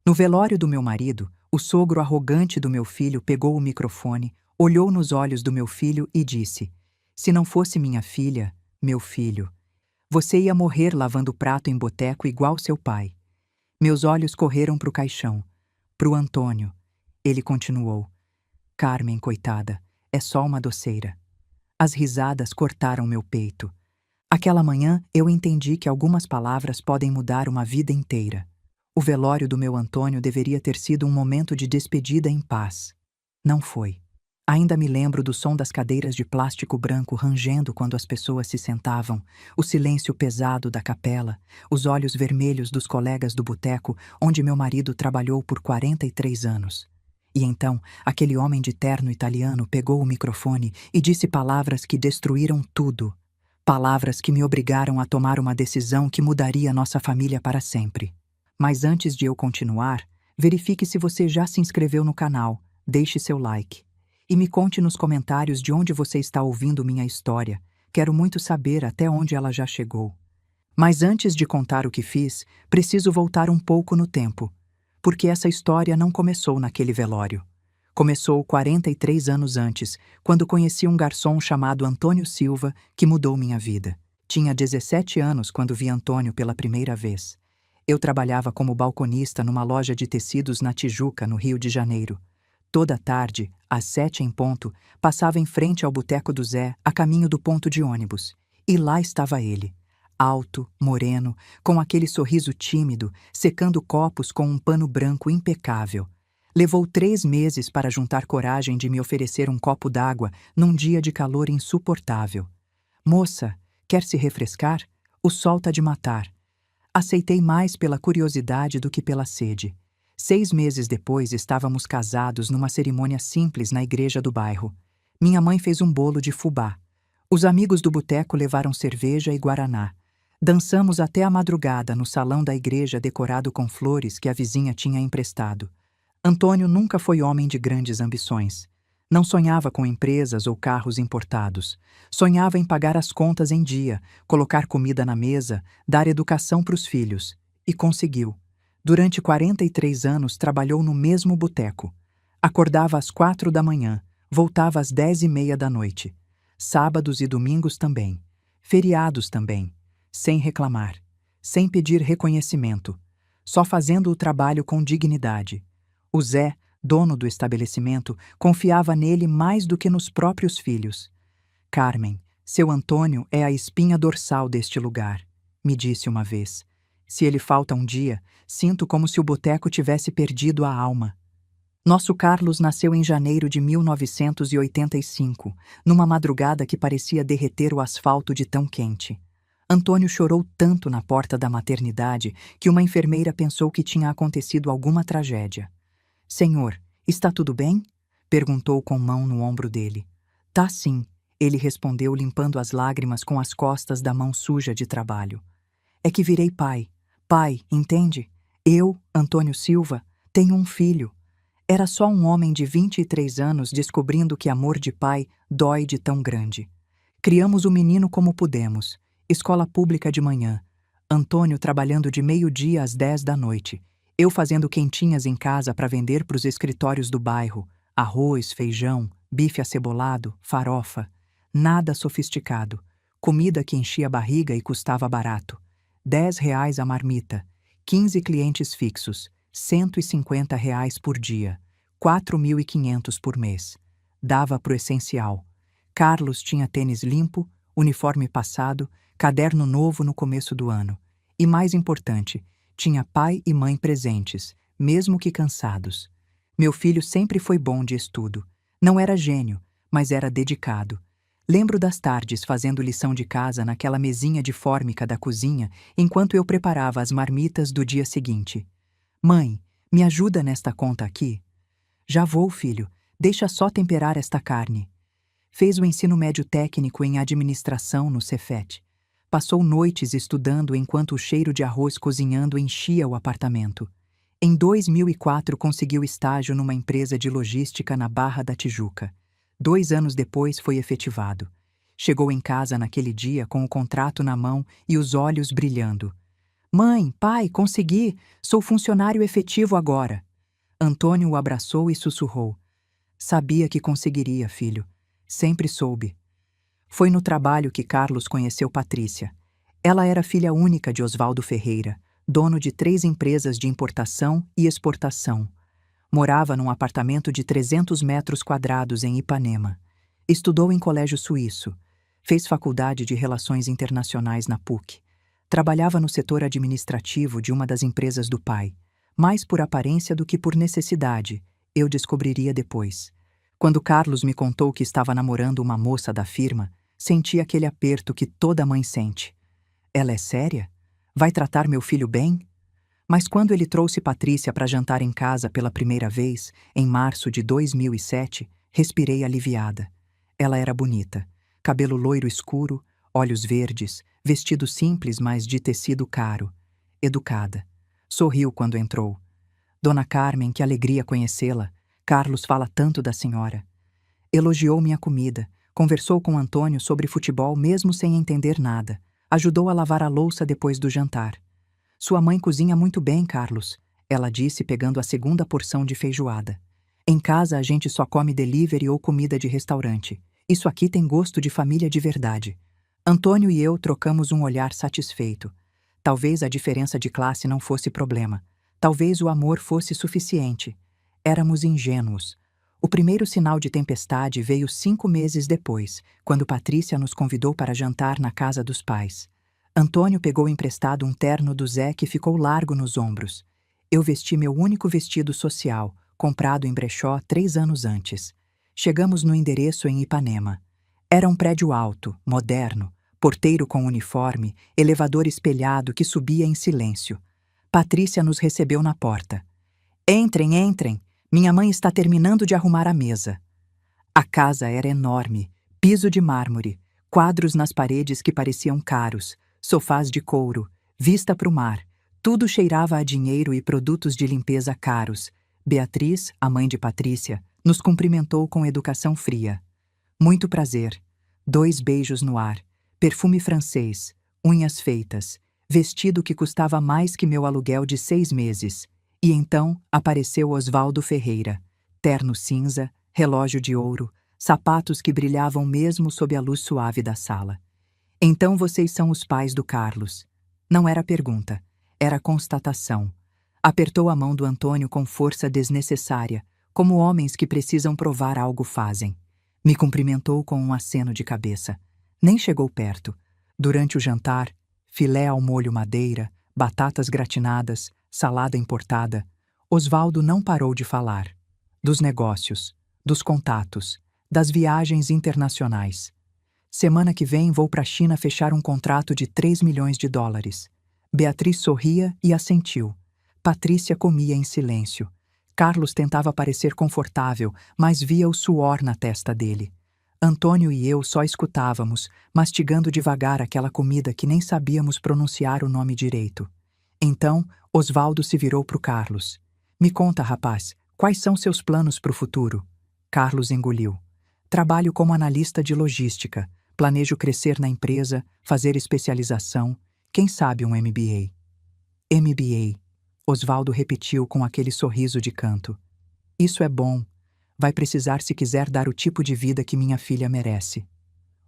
No velório do meu marido, o sogro arrogante do meu filho pegou o microfone, olhou nos olhos do meu filho e disse: "Se não fosse minha filha, meu filho, você ia morrer lavando prato em boteco igual seu pai." Meus olhos correram para o caixão, para o Antônio. Ele continuou: "Carmen, coitada, é só uma doceira." As risadas cortaram meu peito. Aquela manhã eu entendi que algumas palavras podem mudar uma vida inteira. O velório do meu Antônio deveria ter sido um momento de despedida em paz. Não foi. Ainda me lembro do som das cadeiras de plástico branco rangendo quando as pessoas se sentavam, o silêncio pesado da capela, os olhos vermelhos dos colegas do boteco onde meu marido trabalhou por 43 anos. E então, aquele homem de terno italiano pegou o microfone e disse palavras que destruíram tudo. Palavras que me obrigaram a tomar uma decisão que mudaria nossa família para sempre. Mas antes de eu continuar, verifique se você já se inscreveu no canal, deixe seu like. E me conte nos comentários de onde você está ouvindo minha história. Quero muito saber até onde ela já chegou. Mas antes de contar o que fiz, preciso voltar um pouco no tempo. Porque essa história não começou naquele velório. Começou 43 anos antes, quando conheci um garçom chamado Antônio Silva, que mudou minha vida. Tinha 17 anos quando vi Antônio pela primeira vez. Eu trabalhava como balconista numa loja de tecidos na Tijuca, no Rio de Janeiro. Toda tarde, às 7 em ponto, passava em frente ao Boteco do Zé, a caminho do ponto de ônibus. E lá estava ele, alto, moreno, com aquele sorriso tímido, secando copos com um pano branco impecável. Levou 3 meses para juntar coragem de me oferecer um copo d'água num dia de calor insuportável. "Moça, quer se refrescar? O sol tá de matar." Aceitei mais pela curiosidade do que pela sede. 6 meses depois estávamos casados numa cerimônia simples na igreja do bairro. Minha mãe fez um bolo de fubá. Os amigos do boteco levaram cerveja e guaraná. Dançamos até a madrugada no salão da igreja decorado com flores que a vizinha tinha emprestado. Antônio nunca foi homem de grandes ambições. Não sonhava com empresas ou carros importados. Sonhava em pagar as contas em dia, colocar comida na mesa, dar educação para os filhos. E conseguiu. Durante 43 anos trabalhou no mesmo boteco. Acordava às 4 da manhã, voltava às 10h30 da noite. Sábados e domingos também. Feriados também. Sem reclamar. Sem pedir reconhecimento. Só fazendo o trabalho com dignidade. O Zé, dono do estabelecimento, confiava nele mais do que nos próprios filhos. "Carmen, seu Antônio é a espinha dorsal deste lugar", me disse uma vez. "Se ele falta um dia, sinto como se o boteco tivesse perdido a alma." Nosso Carlos nasceu em janeiro de 1985, numa madrugada que parecia derreter o asfalto de tão quente. Antônio chorou tanto na porta da maternidade que uma enfermeira pensou que tinha acontecido alguma tragédia. "Senhor, está tudo bem?" perguntou com mão no ombro dele. "Tá sim", ele respondeu limpando as lágrimas com as costas da mão suja de trabalho. "É que virei pai. Pai, entende? Eu, Antônio Silva, tenho um filho." Era só um homem de 23 anos descobrindo que amor de pai dói de tão grande. Criamos o menino como pudemos. Escola pública de manhã. Antônio trabalhando de meio-dia às 10 da noite. Eu fazendo quentinhas em casa para vender para os escritórios do bairro. Arroz, feijão, bife acebolado, farofa. Nada sofisticado. Comida que enchia a barriga e custava barato. R$ 10 a marmita. 15 clientes fixos. R$ 150 por dia. 4.500 por mês. Dava pro essencial. Carlos tinha tênis limpo, uniforme passado, caderno novo no começo do ano. E mais importante, tinha pai e mãe presentes, mesmo que cansados. Meu filho sempre foi bom de estudo. Não era gênio, mas era dedicado. Lembro das tardes fazendo lição de casa naquela mesinha de fórmica da cozinha, enquanto eu preparava as marmitas do dia seguinte. "Mãe, me ajuda nesta conta aqui?" "Já vou, filho. Deixa só temperar esta carne." Fez o ensino médio técnico em administração no Cefet. Passou noites estudando enquanto o cheiro de arroz cozinhando enchia o apartamento. Em 2004 conseguiu estágio numa empresa de logística na Barra da Tijuca. 2 anos depois foi efetivado. Chegou em casa naquele dia com o contrato na mão e os olhos brilhando. Mãe, pai, consegui! Sou funcionário efetivo agora. Antônio o abraçou e sussurrou. Sabia que conseguiria, filho. Sempre soube. Foi no trabalho que Carlos conheceu Patrícia. Ela era filha única de Osvaldo Ferreira, dono de 3 empresas de importação e exportação. Morava num apartamento de 300 metros quadrados em Ipanema. Estudou em colégio suíço. Fez faculdade de Relações Internacionais na PUC. Trabalhava no setor administrativo de uma das empresas do pai. Mais por aparência do que por necessidade, eu descobriria depois. Quando Carlos me contou que estava namorando uma moça da firma, senti aquele aperto que toda mãe sente. Ela é séria? Vai tratar meu filho bem? Mas quando ele trouxe Patrícia para jantar em casa pela primeira vez, em março de 2007, respirei aliviada. Ela era bonita. Cabelo loiro escuro, olhos verdes, vestido simples, mas de tecido caro. Educada. Sorriu quando entrou. Dona Carmen, que alegria conhecê-la. Carlos fala tanto da senhora. Elogiou minha comida, conversou com Antônio sobre futebol mesmo sem entender nada. Ajudou a lavar a louça depois do jantar. Sua mãe cozinha muito bem, Carlos, ela disse pegando a segunda porção de feijoada. Em casa a gente só come delivery ou comida de restaurante. Isso aqui tem gosto de família de verdade. Antônio e eu trocamos um olhar satisfeito. Talvez a diferença de classe não fosse problema. Talvez o amor fosse suficiente. Éramos ingênuos. O primeiro sinal de tempestade veio 5 meses depois, quando Patrícia nos convidou para jantar na casa dos pais. Antônio pegou emprestado um terno do Zé que ficou largo nos ombros. Eu vesti meu único vestido social, comprado em brechó 3 anos antes. Chegamos no endereço em Ipanema. Era um prédio alto, moderno, porteiro com uniforme, elevador espelhado que subia em silêncio. Patrícia nos recebeu na porta. Entrem, entrem! Minha mãe está terminando de arrumar a mesa. A casa era enorme, piso de mármore, quadros nas paredes que pareciam caros, sofás de couro, vista para o mar. Tudo cheirava a dinheiro e produtos de limpeza caros. Beatriz, a mãe de Patrícia, nos cumprimentou com educação fria. Muito prazer. 2 beijos no ar. Perfume francês. Unhas feitas. Vestido que custava mais que meu aluguel de 6 meses. E então apareceu Osvaldo Ferreira. Terno cinza, relógio de ouro, sapatos que brilhavam mesmo sob a luz suave da sala. Então vocês são os pais do Carlos. Não era pergunta, era constatação. Apertou a mão do Antônio com força desnecessária, como homens que precisam provar algo fazem. Me cumprimentou com um aceno de cabeça. Nem chegou perto. Durante o jantar, filé ao molho madeira, batatas gratinadas, salada importada, Osvaldo não parou de falar. Dos negócios, dos contatos, das viagens internacionais. Semana que vem vou para a China fechar um contrato de 3 milhões de dólares. Beatriz sorria e assentiu. Patrícia comia em silêncio. Carlos tentava parecer confortável, mas via o suor na testa dele. Antônio e eu só escutávamos, mastigando devagar aquela comida que nem sabíamos pronunciar o nome direito. Então, Osvaldo se virou para o Carlos. Me conta, rapaz, quais são seus planos para o futuro? Carlos engoliu. Trabalho como analista de logística. Planejo crescer na empresa, fazer especialização, quem sabe um MBA. MBA, Osvaldo repetiu com aquele sorriso de canto. Isso é bom. Vai precisar se quiser dar o tipo de vida que minha filha merece.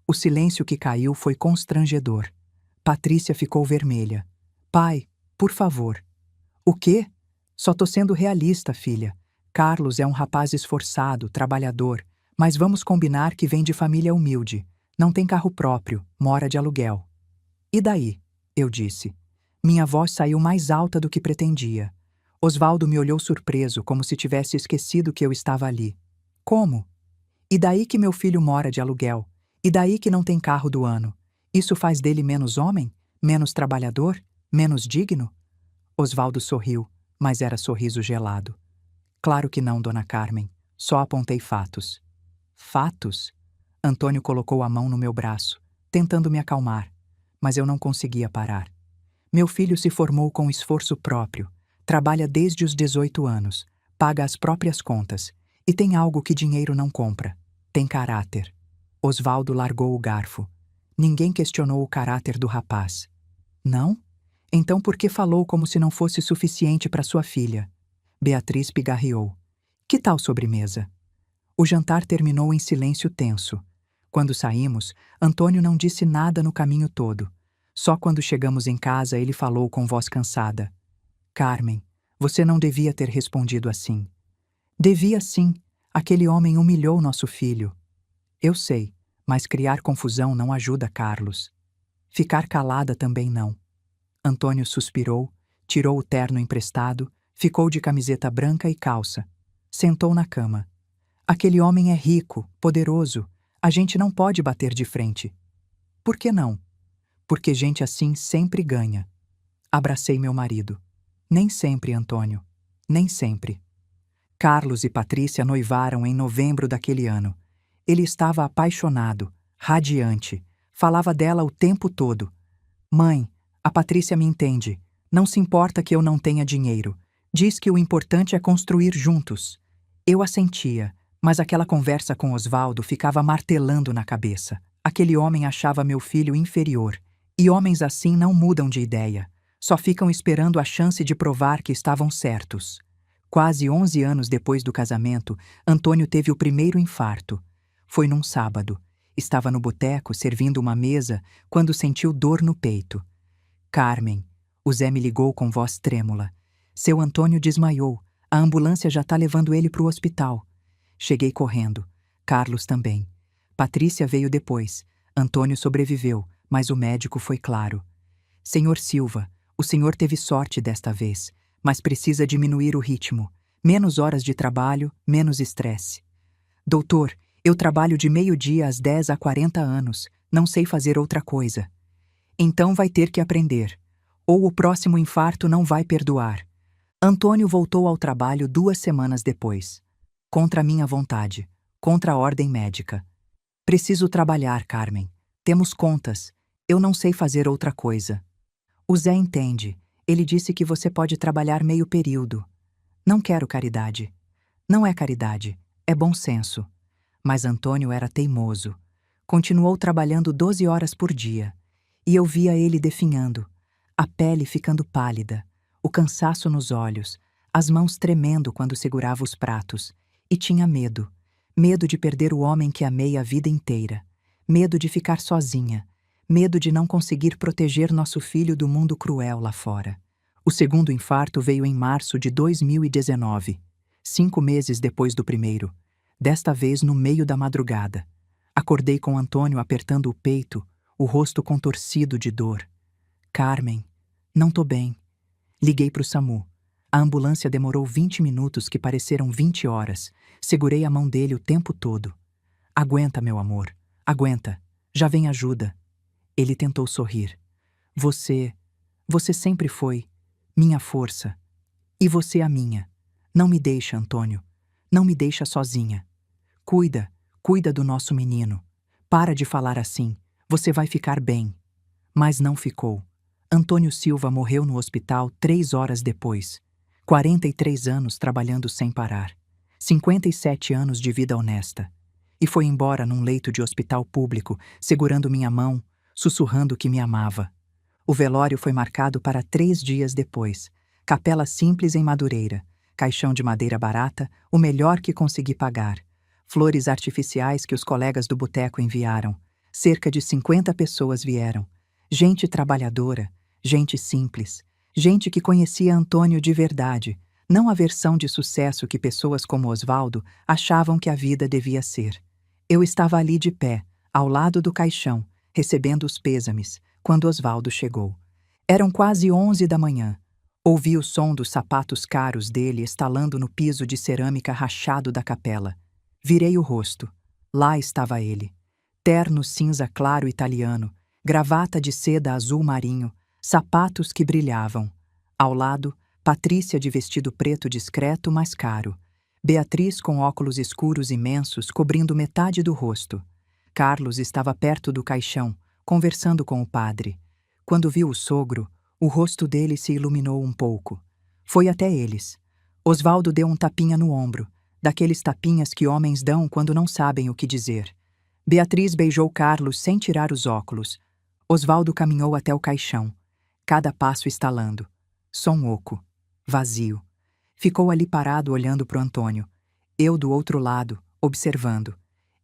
O silêncio que caiu foi constrangedor. Patrícia ficou vermelha. Pai, por favor. O quê? Só tô sendo realista, filha. Carlos é um rapaz esforçado, trabalhador, mas vamos combinar que vem de família humilde. Não tem carro próprio, mora de aluguel. E daí? Eu disse. Minha voz saiu mais alta do que pretendia. Osvaldo me olhou surpreso, como se tivesse esquecido que eu estava ali. Como? E daí que meu filho mora de aluguel? E daí que não tem carro do ano? Isso faz dele menos homem? Menos trabalhador? Menos digno? Osvaldo sorriu, mas era sorriso gelado. Claro que não, dona Carmen. Só apontei fatos. Fatos? Antônio colocou a mão no meu braço, tentando me acalmar, mas eu não conseguia parar. Meu filho se formou com esforço próprio, trabalha desde os 18 anos, paga as próprias contas e tem algo que dinheiro não compra. Tem caráter. Osvaldo largou o garfo. Ninguém questionou o caráter do rapaz. Não? Então por que falou como se não fosse suficiente para sua filha? Beatriz pigarreou. Que tal sobremesa? O jantar terminou em silêncio tenso. Quando saímos, Antônio não disse nada no caminho todo. Só quando chegamos em casa ele falou com voz cansada. Carmen, você não devia ter respondido assim. Devia sim. Aquele homem humilhou nosso filho. Eu sei, mas criar confusão não ajuda Carlos. Ficar calada também não. Antônio suspirou, tirou o terno emprestado, ficou de camiseta branca e calça. Sentou na cama. Aquele homem é rico, poderoso. A gente não pode bater de frente. Por que não? Porque gente assim sempre ganha. Abracei meu marido. Nem sempre, Antônio. Nem sempre. Carlos e Patrícia noivaram em novembro daquele ano. Ele estava apaixonado, radiante. Falava dela o tempo todo. Mãe, a Patrícia me entende. Não se importa que eu não tenha dinheiro. Diz que o importante é construir juntos. Eu assentia, mas aquela conversa com Osvaldo ficava martelando na cabeça. Aquele homem achava meu filho inferior. E homens assim não mudam de ideia. Só ficam esperando a chance de provar que estavam certos. Quase 11 anos depois do casamento, Antônio teve o primeiro infarto. Foi num sábado. Estava no boteco servindo uma mesa quando sentiu dor no peito. Carmen, o Zé me ligou com voz trêmula. Seu Antônio desmaiou. A ambulância já está levando ele para o hospital. Cheguei correndo. Carlos também. Patrícia veio depois. Antônio sobreviveu, mas o médico foi claro. Senhor Silva, o senhor teve sorte desta vez, mas precisa diminuir o ritmo. Menos horas de trabalho, menos estresse. Doutor, eu trabalho de meio-dia às 10 há 40 anos. Não sei fazer outra coisa. Então vai ter que aprender. Ou o próximo infarto não vai perdoar. Antônio voltou ao trabalho 2 semanas depois. Contra minha vontade. Contra a ordem médica. Preciso trabalhar, Carmen. Temos contas. Eu não sei fazer outra coisa. O Zé entende. Ele disse que você pode trabalhar meio período. Não quero caridade. Não é caridade. É bom senso. Mas Antônio era teimoso. Continuou trabalhando 12 horas por dia. E eu via ele definhando. A pele ficando pálida. O cansaço nos olhos. As mãos tremendo quando segurava os pratos. E tinha medo. Medo de perder o homem que amei a vida inteira. Medo de ficar sozinha. Medo de não conseguir proteger nosso filho do mundo cruel lá fora. O segundo infarto veio em março de 2019, 5 meses depois do primeiro, desta vez no meio da madrugada. Acordei com Antônio apertando o peito, o rosto contorcido de dor. Carmen, não tô bem. Liguei pro SAMU. A ambulância demorou 20 minutos que pareceram 20 horas. Segurei a mão dele o tempo todo. Aguenta, meu amor. Aguenta. Já vem ajuda. Ele tentou sorrir. Você sempre foi minha força. E você a minha. Não me deixa, Antônio. Não me deixa sozinha. Cuida do nosso menino. Para de falar assim. Você vai ficar bem. Mas não ficou. Antônio Silva morreu no hospital 3 horas depois. 43 anos trabalhando sem parar. 57 anos de vida honesta. E foi embora num leito de hospital público, segurando minha mão, sussurrando que me amava. O velório foi marcado para 3 dias depois. Capela simples em Madureira. Caixão de madeira barata, o melhor que consegui pagar. Flores artificiais que os colegas do boteco enviaram. Cerca de 50 pessoas vieram. Gente trabalhadora, gente simples. Gente que conhecia Antônio de verdade, não a versão de sucesso que pessoas como Osvaldo achavam que a vida devia ser. Eu estava ali de pé, ao lado do caixão, recebendo os pêsames, quando Osvaldo chegou. Eram quase 11 da manhã. Ouvi o som dos sapatos caros dele estalando no piso de cerâmica rachado da capela. Virei o rosto. Lá estava ele. Terno cinza claro italiano, gravata de seda azul marinho, sapatos que brilhavam. Ao lado, Patrícia de vestido preto discreto, mas caro. Beatriz com óculos escuros imensos cobrindo metade do rosto. Carlos estava perto do caixão, conversando com o padre. Quando viu o sogro, o rosto dele se iluminou um pouco. Foi até eles. Osvaldo deu um tapinha no ombro, daqueles tapinhas que homens dão quando não sabem o que dizer. Beatriz beijou Carlos sem tirar os óculos. Osvaldo caminhou até o caixão. cada passo estalando. Som oco, vazio. Ficou ali parado olhando pro Antônio. Eu do outro lado, observando.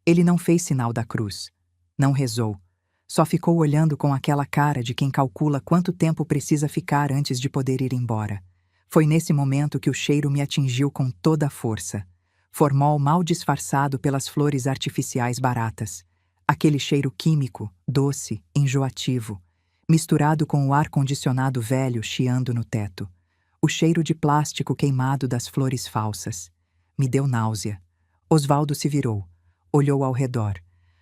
Ele não fez sinal da cruz. Não rezou. Só ficou olhando com aquela cara de quem calcula quanto tempo precisa ficar antes de poder ir embora. Foi nesse momento que o cheiro me atingiu com toda a força. Formol mal disfarçado pelas flores artificiais baratas. Aquele cheiro químico, doce, enjoativo, misturado com o ar-condicionado velho chiando no teto. O cheiro de plástico queimado das flores falsas. Me deu náusea. Osvaldo se virou, olhou ao redor.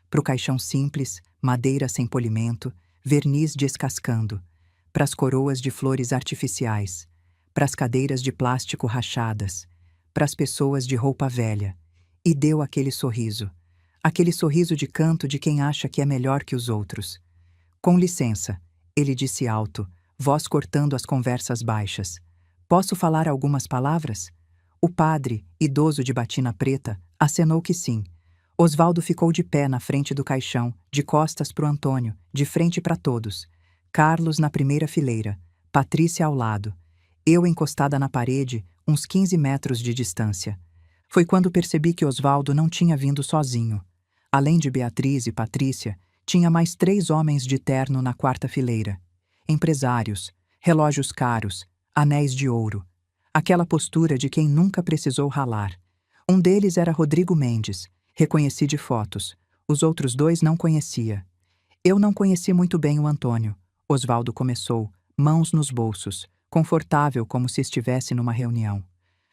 Pro caixão simples, madeira sem polimento, verniz descascando. Pras coroas de flores artificiais. Pras cadeiras de plástico rachadas. Pras pessoas de roupa velha. E deu aquele sorriso. Aquele sorriso de canto de quem acha que é melhor que os outros. Com licença, ele disse alto, voz cortando as conversas baixas. Posso falar algumas palavras? O padre, idoso de batina preta, acenou que sim. Osvaldo ficou de pé na frente do caixão, de costas pro Antônio, de frente para todos. Carlos na primeira fileira, Patrícia ao lado. Eu encostada na parede, uns 15 metros de distância. Foi quando percebi que Osvaldo não tinha vindo sozinho. Além de Beatriz e Patrícia, tinha mais 3 homens de terno na quarta fileira. Empresários, relógios caros, anéis de ouro. Aquela postura de quem nunca precisou ralar. Um deles era Rodrigo Mendes, reconheci de fotos. Os outros 2 não conhecia. Eu não conheci muito bem o Antônio. Osvaldo começou, mãos nos bolsos, confortável como se estivesse numa reunião.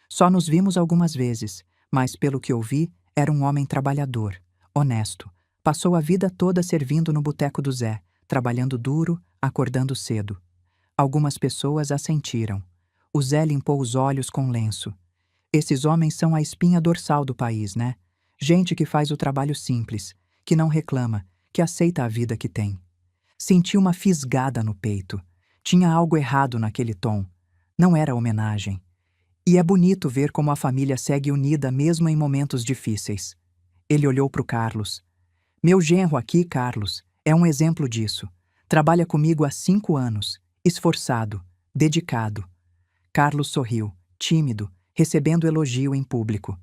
Só nos vimos algumas vezes, mas pelo que ouvi, era um homem trabalhador, honesto. Passou a vida toda servindo no boteco do Zé, trabalhando duro, acordando cedo. Algumas pessoas assentiram. O Zé limpou os olhos com lenço. Esses homens são a espinha dorsal do país, né? Gente que faz o trabalho simples, que não reclama, que aceita a vida que tem. Senti uma fisgada no peito. Tinha algo errado naquele tom. Não era homenagem. E é bonito ver como a família segue unida mesmo em momentos difíceis. Ele olhou para o Carlos. Meu genro aqui, Carlos, é um exemplo disso. Trabalha comigo há 5 anos, esforçado, dedicado. Carlos sorriu, tímido, recebendo elogio em público.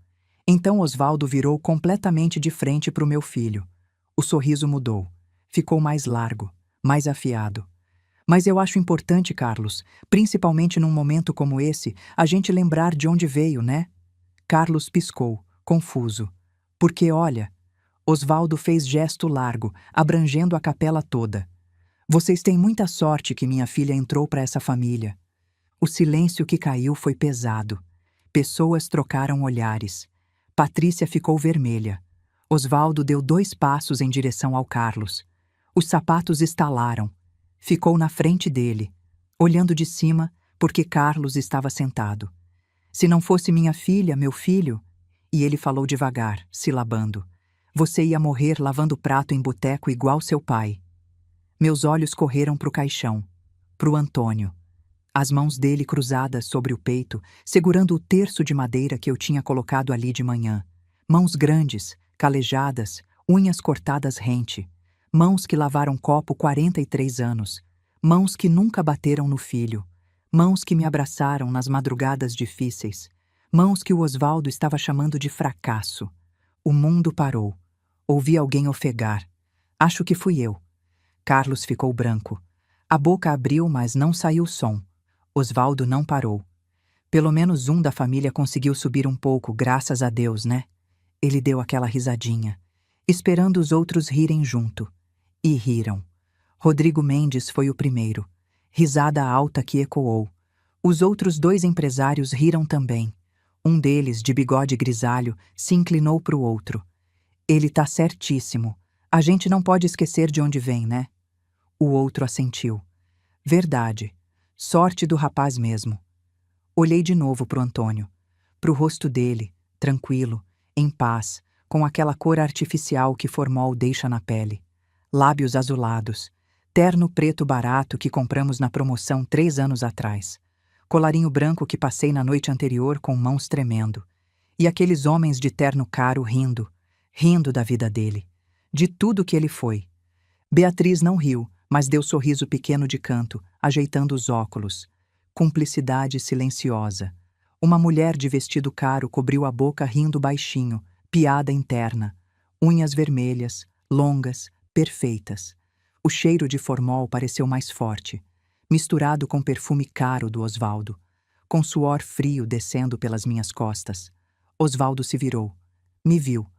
Então Osvaldo virou completamente de frente para o meu filho. O sorriso mudou. Ficou mais largo, mais afiado. Mas eu acho importante, Carlos, principalmente num momento como esse, a gente lembrar de onde veio, né? Carlos piscou, confuso. Porque, olha, Osvaldo fez gesto largo, abrangendo a capela toda. Vocês têm muita sorte que minha filha entrou para essa família. O silêncio que caiu foi pesado. Pessoas trocaram olhares. Patrícia ficou vermelha. Osvaldo deu 2 passos em direção ao Carlos. Os sapatos estalaram. Ficou na frente dele, olhando de cima, porque Carlos estava sentado. Se não fosse minha filha, meu filho... E ele falou devagar, silabando. Você ia morrer lavando prato em boteco igual seu pai. Meus olhos correram pro caixão, pro Antônio. As mãos dele cruzadas sobre o peito, segurando o terço de madeira que eu tinha colocado ali de manhã. Mãos grandes, calejadas, unhas cortadas rente. Mãos que lavaram copo 43 anos. Mãos que nunca bateram no filho. Mãos que me abraçaram nas madrugadas difíceis. Mãos que o Osvaldo estava chamando de fracasso. O mundo parou. Ouvi alguém ofegar. Acho que fui eu. Carlos ficou branco. A boca abriu, mas não saiu som. Osvaldo não parou. Pelo menos um da família conseguiu subir um pouco, graças a Deus, né? Ele deu aquela risadinha, esperando os outros rirem junto. E riram. Rodrigo Mendes foi o primeiro. Risada alta que ecoou. Os outros 2 empresários riram também. Um deles, de bigode grisalho, se inclinou para o outro. Ele tá certíssimo. A gente não pode esquecer de onde vem, né? O outro assentiu. Verdade. Sorte do rapaz mesmo. Olhei de novo pro Antônio. Pro rosto dele, tranquilo, em paz, com aquela cor artificial que Formol deixa na pele. Lábios azulados. Terno preto barato que compramos na promoção 3 anos atrás. Colarinho branco que passei na noite anterior com mãos tremendo. E aqueles homens de terno caro rindo da vida dele. De tudo que ele foi. Beatriz não riu, mas deu sorriso pequeno de canto, ajeitando os óculos. Cumplicidade silenciosa. Uma mulher de vestido caro cobriu a boca rindo baixinho, piada interna. Unhas vermelhas, longas, perfeitas. O cheiro de formol pareceu mais forte, misturado com perfume caro do Osvaldo, com suor frio descendo pelas minhas costas. Osvaldo se virou. Me viu.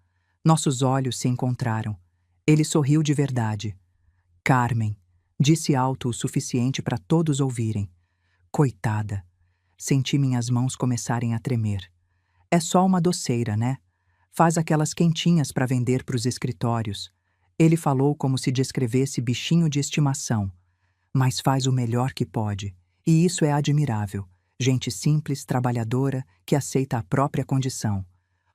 Nossos olhos se encontraram. Ele sorriu de verdade. Carmen, disse alto o suficiente para todos ouvirem. Coitada. Senti minhas mãos começarem a tremer. É só uma doceira, né? Faz aquelas quentinhas para vender para os escritórios. Ele falou como se descrevesse bichinho de estimação. Mas faz o melhor que pode. E isso é admirável. Gente simples, trabalhadora, que aceita a própria condição.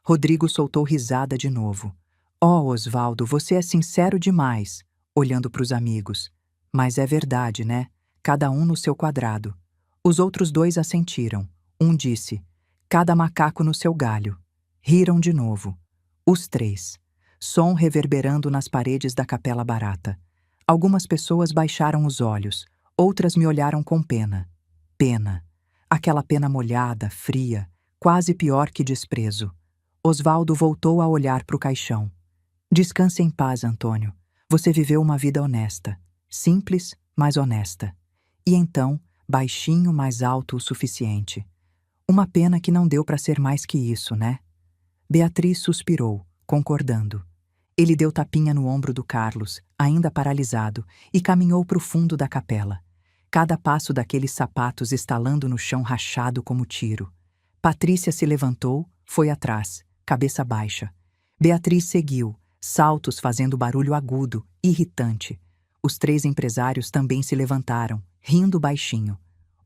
Rodrigo soltou risada de novo. Oh, Osvaldo, você é sincero demais, olhando para os amigos. Mas é verdade, né? Cada um no seu quadrado. Os outros dois assentiram. Um disse, cada macaco no seu galho. Riram de novo. Os três. Som reverberando nas paredes da capela barata. Algumas pessoas baixaram os olhos, outras me olharam com pena. Pena. Aquela pena molhada, fria, quase pior que desprezo. Osvaldo voltou a olhar para o caixão. Descanse em paz, Antônio. Você viveu uma vida honesta. Simples, mas honesta. E então, baixinho, mais alto o suficiente. Uma pena que não deu para ser mais que isso, né? Beatriz suspirou, concordando. Ele deu tapinha no ombro do Carlos, ainda paralisado, e caminhou para o fundo da capela. Cada passo daqueles sapatos estalando no chão rachado como tiro. Patrícia se levantou, foi atrás, cabeça baixa. Beatriz seguiu, saltos fazendo barulho agudo, irritante. Os três empresários também se levantaram, rindo baixinho.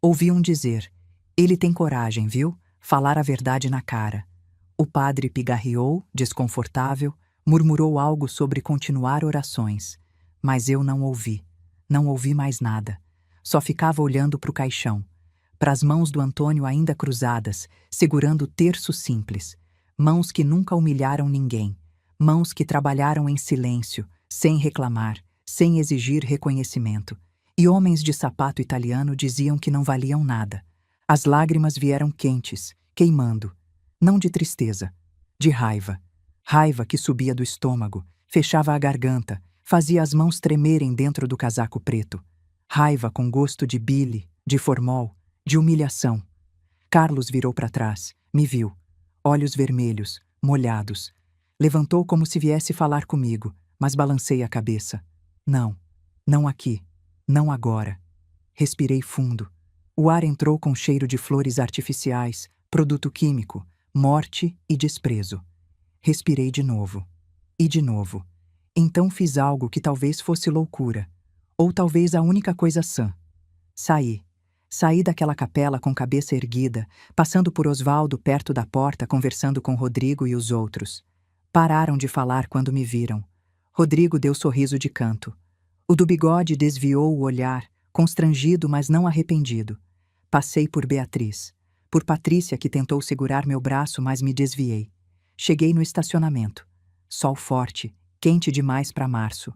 Ouviam dizer, ele tem coragem, viu? Falar a verdade na cara. O padre pigarreou, desconfortável, murmurou algo sobre continuar orações. Mas eu não ouvi. Não ouvi mais nada. Só ficava olhando para o caixão, para as mãos do Antônio ainda cruzadas, segurando o terço simples. Mãos que nunca humilharam ninguém. Mãos que trabalharam em silêncio, sem reclamar, sem exigir reconhecimento. E homens de sapato italiano diziam que não valiam nada. As lágrimas vieram quentes, queimando. Não de tristeza, de raiva. Raiva que subia do estômago, fechava a garganta, fazia as mãos tremerem dentro do casaco preto. Raiva com gosto de bile, de formol, de humilhação. Carlos virou para trás, me viu. Olhos vermelhos, molhados. Levantou como se viesse falar comigo, mas balancei a cabeça. Não, não aqui, não agora. Respirei fundo. O ar entrou com cheiro de flores artificiais, produto químico, morte e desprezo. Respirei de novo. E de novo. Então fiz algo que talvez fosse loucura. Ou talvez a única coisa sã. Saí. Saí daquela capela com cabeça erguida, passando por Osvaldo perto da porta conversando com Rodrigo e os outros. Pararam de falar quando me viram. Rodrigo deu sorriso de canto. O do bigode desviou o olhar, constrangido, mas não arrependido. Passei por Beatriz. Por Patrícia, que tentou segurar meu braço, mas me desviei. Cheguei no estacionamento. Sol forte, quente demais para março.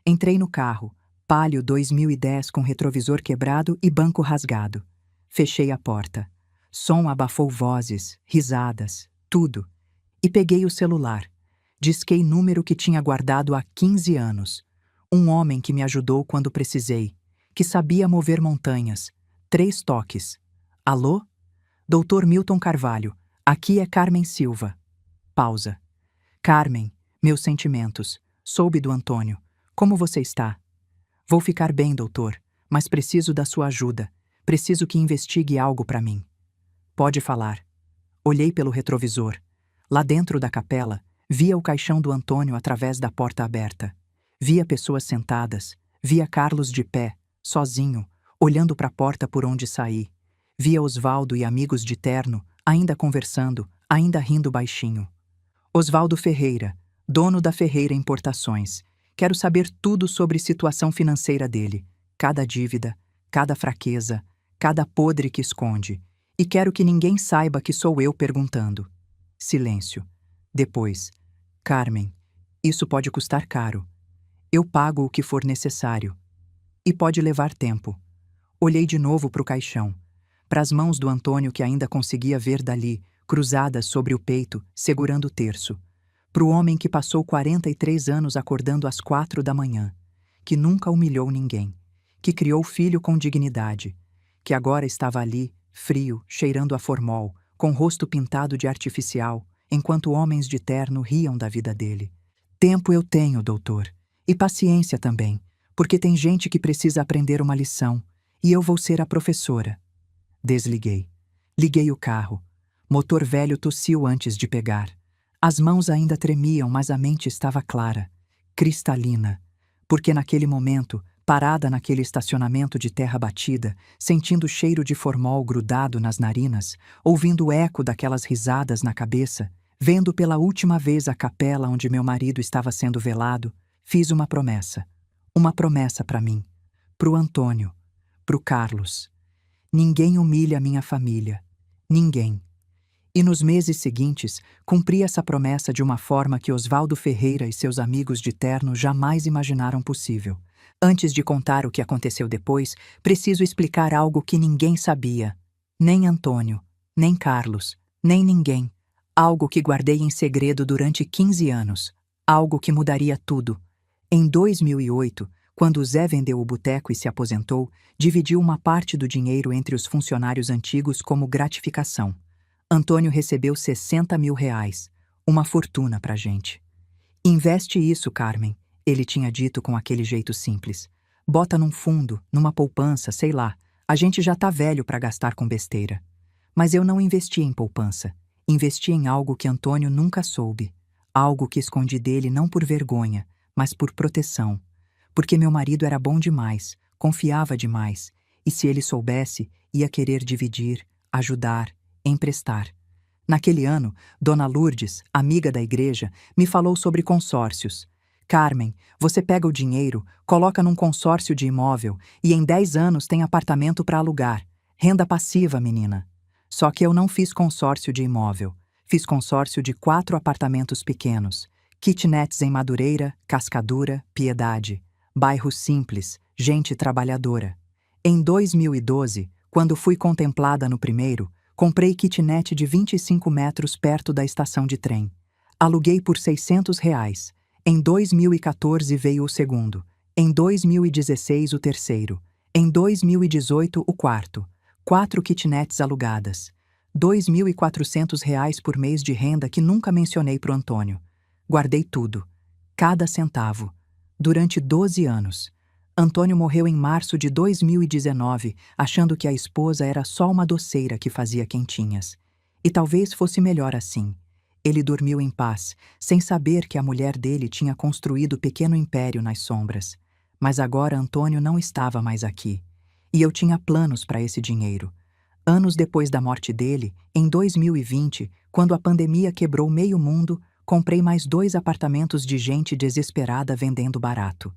Entrei no carro. Palio 2010 com retrovisor quebrado e banco rasgado. Fechei a porta. Som abafou vozes, risadas, tudo. E peguei o celular. Disquei número que tinha guardado há 15 anos. Um homem que me ajudou quando precisei, que sabia mover montanhas. 3 toques. Alô? Doutor Milton Carvalho, aqui é Carmen Silva. Pausa. Carmen, meus sentimentos. Soube do Antônio. Como você está? Vou ficar bem, doutor, mas preciso da sua ajuda. Preciso que investigue algo para mim. Pode falar. Olhei pelo retrovisor. Lá dentro da capela, via o caixão do Antônio através da porta aberta. Via pessoas sentadas. Via Carlos de pé, sozinho, olhando para a porta por onde saí. Via Osvaldo e amigos de terno, ainda conversando, ainda rindo baixinho. Osvaldo Ferreira, dono da Ferreira Importações. Quero saber tudo sobre situação financeira dele, cada dívida, cada fraqueza, cada podre que esconde. E quero que ninguém saiba que sou eu perguntando. Silêncio. Depois. Carmen, isso pode custar caro. Eu pago o que for necessário. E pode levar tempo. Olhei de novo para o caixão, para as mãos do Antônio que ainda conseguia ver dali, cruzadas sobre o peito, segurando o terço. Para o homem que passou 43 anos acordando às 4 da manhã, que nunca humilhou ninguém, que criou filho com dignidade, que agora estava ali, frio, cheirando a formol, com o rosto pintado de artificial, enquanto homens de terno riam da vida dele. Tempo eu tenho, doutor, e paciência também, porque tem gente que precisa aprender uma lição, e eu vou ser a professora. Desliguei. Liguei o carro. Motor velho tossiu antes de pegar. As mãos ainda tremiam, mas a mente estava clara, cristalina, porque naquele momento, parada naquele estacionamento de terra batida, sentindo o cheiro de formol grudado nas narinas, ouvindo o eco daquelas risadas na cabeça, vendo pela última vez a capela onde meu marido estava sendo velado, fiz uma promessa. Uma promessa para mim, pro Antônio, pro Carlos. Ninguém humilha a minha família. Ninguém. E nos meses seguintes, cumpri essa promessa de uma forma que Osvaldo Ferreira e seus amigos de terno jamais imaginaram possível. Antes de contar o que aconteceu depois, preciso explicar algo que ninguém sabia. Nem Antônio, nem Carlos, nem ninguém. Algo que guardei em segredo durante 15 anos. Algo que mudaria tudo. Em 2008, quando o Zé vendeu o boteco e se aposentou, dividiu uma parte do dinheiro entre os funcionários antigos como gratificação. Antônio recebeu 60 mil reais, uma fortuna pra gente. Investe isso, Carmen, ele tinha dito com aquele jeito simples. Bota num fundo, numa poupança, sei lá. A gente já tá velho pra gastar com besteira. Mas eu não investi em poupança. Investi em algo que Antônio nunca soube. Algo que escondi dele não por vergonha, mas por proteção. Porque meu marido era bom demais, confiava demais, e se ele soubesse, ia querer dividir, ajudar, emprestar. Naquele ano, Dona Lourdes, amiga da igreja, me falou sobre consórcios. Carmen, você pega o dinheiro, coloca num consórcio de imóvel e em 10 anos tem apartamento para alugar. Renda passiva, menina. Só que eu não fiz consórcio de imóvel. Fiz consórcio de 4 apartamentos pequenos. Kitnets em Madureira, Cascadura, Piedade. Bairro simples, gente trabalhadora. Em 2012, quando fui contemplada no primeiro, comprei kitnet de 25 metros perto da estação de trem. Aluguei por R$ 600. Em 2014 veio o segundo. Em 2016 o terceiro. Em 2018 o quarto. 4 kitnets alugadas. R$ 2.400 por mês de renda que nunca mencionei pro Antônio. Guardei tudo. Cada centavo. Durante 12 anos. Antônio morreu em março de 2019, achando que a esposa era só uma doceira que fazia quentinhas. E talvez fosse melhor assim. Ele dormiu em paz, sem saber que a mulher dele tinha construído pequeno império nas sombras. Mas agora Antônio não estava mais aqui. E eu tinha planos para esse dinheiro. Anos depois da morte dele, em 2020, quando a pandemia quebrou meio mundo, comprei mais 2 apartamentos de gente desesperada vendendo barato.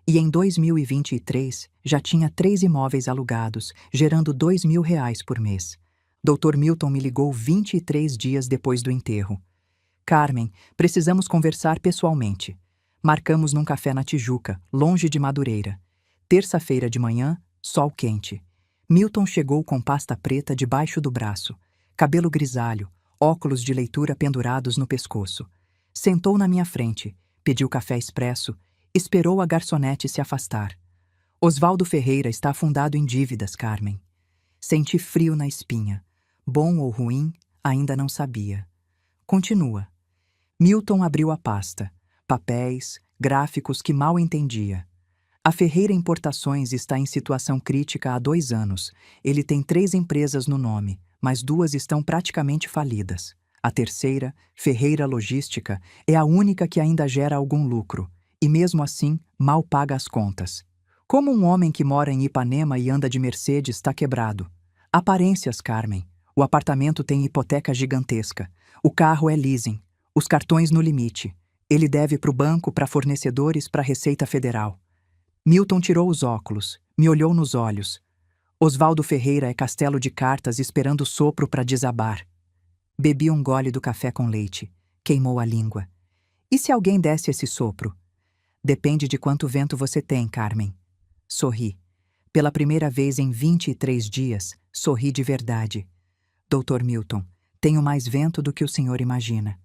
E em 2023, já tinha 3 imóveis alugados, gerando R$ 2.000 por mês. Dr. Milton me ligou 23 dias depois do enterro. Carmen, precisamos conversar pessoalmente. Marcamos num café na Tijuca, longe de Madureira. Terça-feira de manhã, sol quente. Milton chegou com pasta preta debaixo do braço, cabelo grisalho, óculos de leitura pendurados no pescoço. Sentou na minha frente, pediu café expresso, esperou a garçonete se afastar. Osvaldo Ferreira está afundado em dívidas, Carmen. Senti frio na espinha. Bom ou ruim, ainda não sabia. Continua. Milton abriu a pasta. Papéis, gráficos que mal entendia. A Ferreira Importações está em situação crítica há 2 anos. Ele tem 3 empresas no nome, mas 2 estão praticamente falidas. A terceira, Ferreira Logística, é a única que ainda gera algum lucro. E mesmo assim, mal paga as contas. Como um homem que mora em Ipanema e anda de Mercedes está quebrado. Aparências, Carmen. O apartamento tem hipoteca gigantesca. O carro é leasing. Os cartões no limite. Ele deve para o banco, para fornecedores, para a Receita Federal. Milton tirou os óculos, me olhou nos olhos. Osvaldo Ferreira é castelo de cartas esperando o sopro para desabar. Bebi um gole do café com leite. Queimou a língua. E se alguém desse esse sopro? Depende de quanto vento você tem, Carmen. Sorri. Pela primeira vez em 23 dias, sorri de verdade. Doutor Milton, tenho mais vento do que o senhor imagina.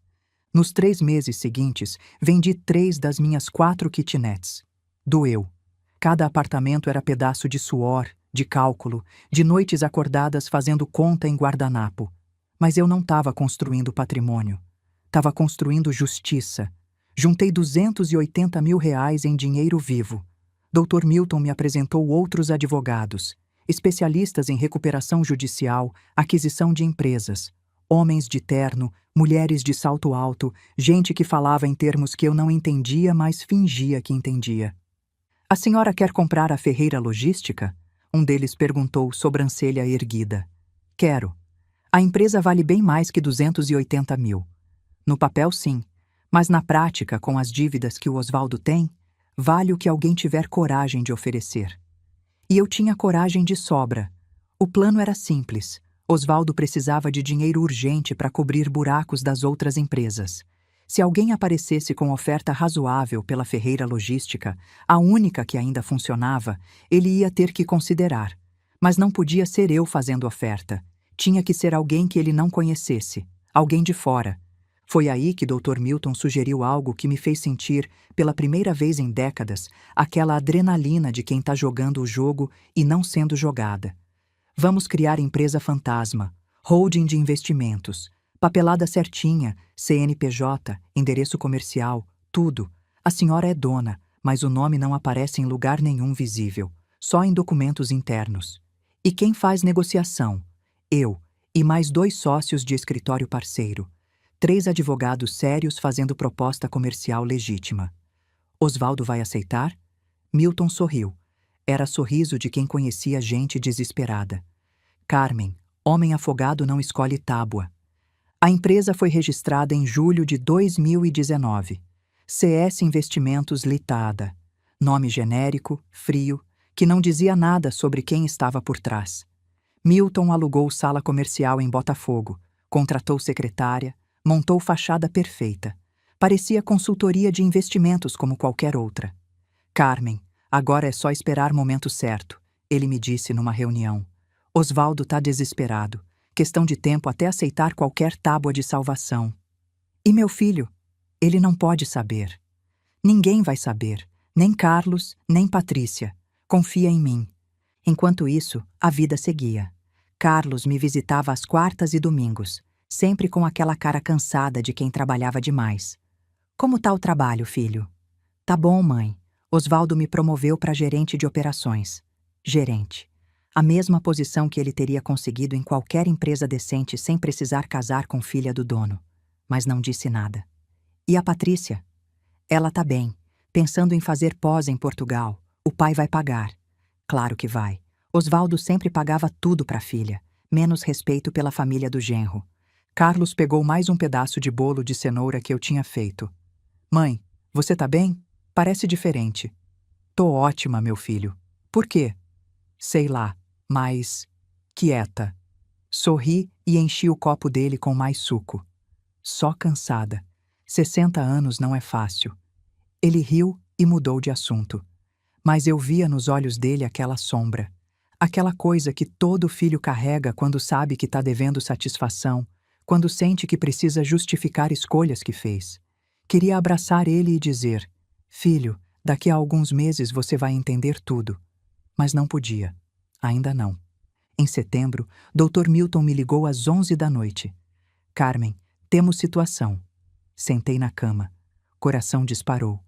Nos 3 meses seguintes, vendi 3 das minhas 4 kitnets. Doeu. Cada apartamento era pedaço de suor, de cálculo, de noites acordadas fazendo conta em guardanapo. Mas eu não estava construindo patrimônio. Estava construindo justiça. Juntei R$ 280 mil em dinheiro vivo. Dr. Milton me apresentou outros advogados, especialistas em recuperação judicial, aquisição de empresas, homens de terno, mulheres de salto alto, gente que falava em termos que eu não entendia, mas fingia que entendia. A senhora quer comprar a Ferreira Logística? Um deles perguntou, sobrancelha erguida. Quero. A empresa vale bem mais que 280 mil. No papel, sim, mas na prática, com as dívidas que o Osvaldo tem, vale o que alguém tiver coragem de oferecer. E eu tinha coragem de sobra. O plano era simples. Osvaldo precisava de dinheiro urgente para cobrir buracos das outras empresas. Se alguém aparecesse com oferta razoável pela Ferreira Logística, a única que ainda funcionava, ele ia ter que considerar. Mas não podia ser eu fazendo oferta. Tinha que ser alguém que ele não conhecesse, alguém de fora. Foi aí que Dr. Milton sugeriu algo que me fez sentir, pela primeira vez em décadas, aquela adrenalina de quem está jogando o jogo e não sendo jogada. Vamos criar empresa fantasma, holding de investimentos, papelada certinha, CNPJ, endereço comercial, tudo. A senhora é dona, mas o nome não aparece em lugar nenhum visível, só em documentos internos. E quem faz negociação? Eu, e mais 2 sócios de escritório parceiro. 3 advogados sérios fazendo proposta comercial legítima. Osvaldo vai aceitar? Milton sorriu. Era sorriso de quem conhecia gente desesperada. Carmen, homem afogado não escolhe tábua. A empresa foi registrada em julho de 2019. CS Investimentos Litada. Nome genérico, frio, que não dizia nada sobre quem estava por trás. Milton alugou sala comercial em Botafogo, contratou secretária, montou fachada perfeita. Parecia consultoria de investimentos como qualquer outra. Carmen, agora é só esperar momento certo, ele me disse numa reunião. Osvaldo tá desesperado. Questão de tempo até aceitar qualquer tábua de salvação. E meu filho? Ele não pode saber. Ninguém vai saber, nem Carlos, nem Patrícia. Confia em mim. Enquanto isso, a vida seguia. Carlos me visitava às quartas e domingos, sempre com aquela cara cansada de quem trabalhava demais. Como tá o trabalho, filho? Tá bom, mãe. Osvaldo me promoveu para gerente de operações. Gerente. A mesma posição que ele teria conseguido em qualquer empresa decente sem precisar casar com filha do dono. Mas não disse nada. E a Patrícia? Ela tá bem, pensando em fazer pós em Portugal. O pai vai pagar. Claro que vai. Osvaldo sempre pagava tudo para a filha, menos respeito pela família do genro. Carlos pegou mais um pedaço de bolo de cenoura que eu tinha feito. Mãe, você tá bem? Parece diferente. Tô ótima, meu filho. Por quê? Sei lá, mas... quieta. Sorri e enchi o copo dele com mais suco. Só cansada. 60 anos não é fácil. Ele riu e mudou de assunto. Mas eu via nos olhos dele aquela sombra. Aquela coisa que todo filho carrega quando sabe que tá devendo satisfação, quando sente que precisa justificar escolhas que fez. Queria abraçar ele e dizer, filho, daqui a alguns meses você vai entender tudo. Mas não podia. Ainda não. Em setembro, Dr. Milton me ligou às 11 da noite. Carmen, temos situação. Sentei na cama. Coração disparou.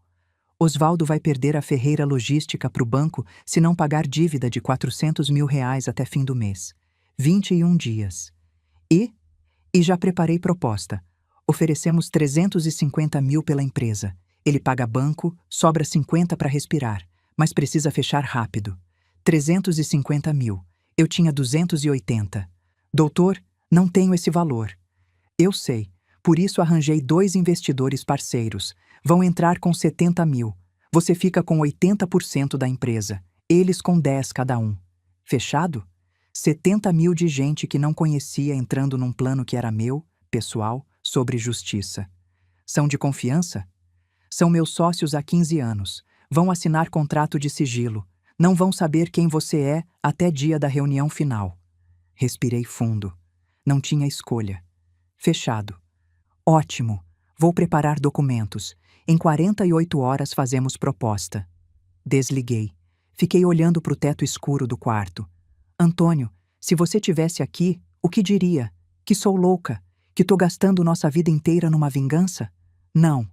Osvaldo vai perder a Ferreira Logística para o banco se não pagar dívida de R$ 400 mil até fim do mês. 21 dias. E já preparei proposta. Oferecemos 350 mil pela empresa. Ele paga banco, sobra 50 para respirar, mas precisa fechar rápido. 350 mil. Eu tinha 280. Doutor, não tenho esse valor. Eu sei. Por isso arranjei 2 investidores parceiros. Vão entrar com 70 mil. Você fica com 80% da empresa. Eles com 10 cada um. Fechado? 70 mil de gente que não conhecia entrando num plano que era meu, pessoal, sobre justiça. São de confiança? São meus sócios há 15 anos. Vão assinar contrato de sigilo. Não vão saber quem você é até dia da reunião final. Respirei fundo. Não tinha escolha. Fechado. Ótimo. Vou preparar documentos. Em 48 horas fazemos proposta. Desliguei. Fiquei olhando para o teto escuro do quarto. Antônio, se você tivesse aqui, o que diria? Que sou louca? Que tô gastando nossa vida inteira numa vingança? Não.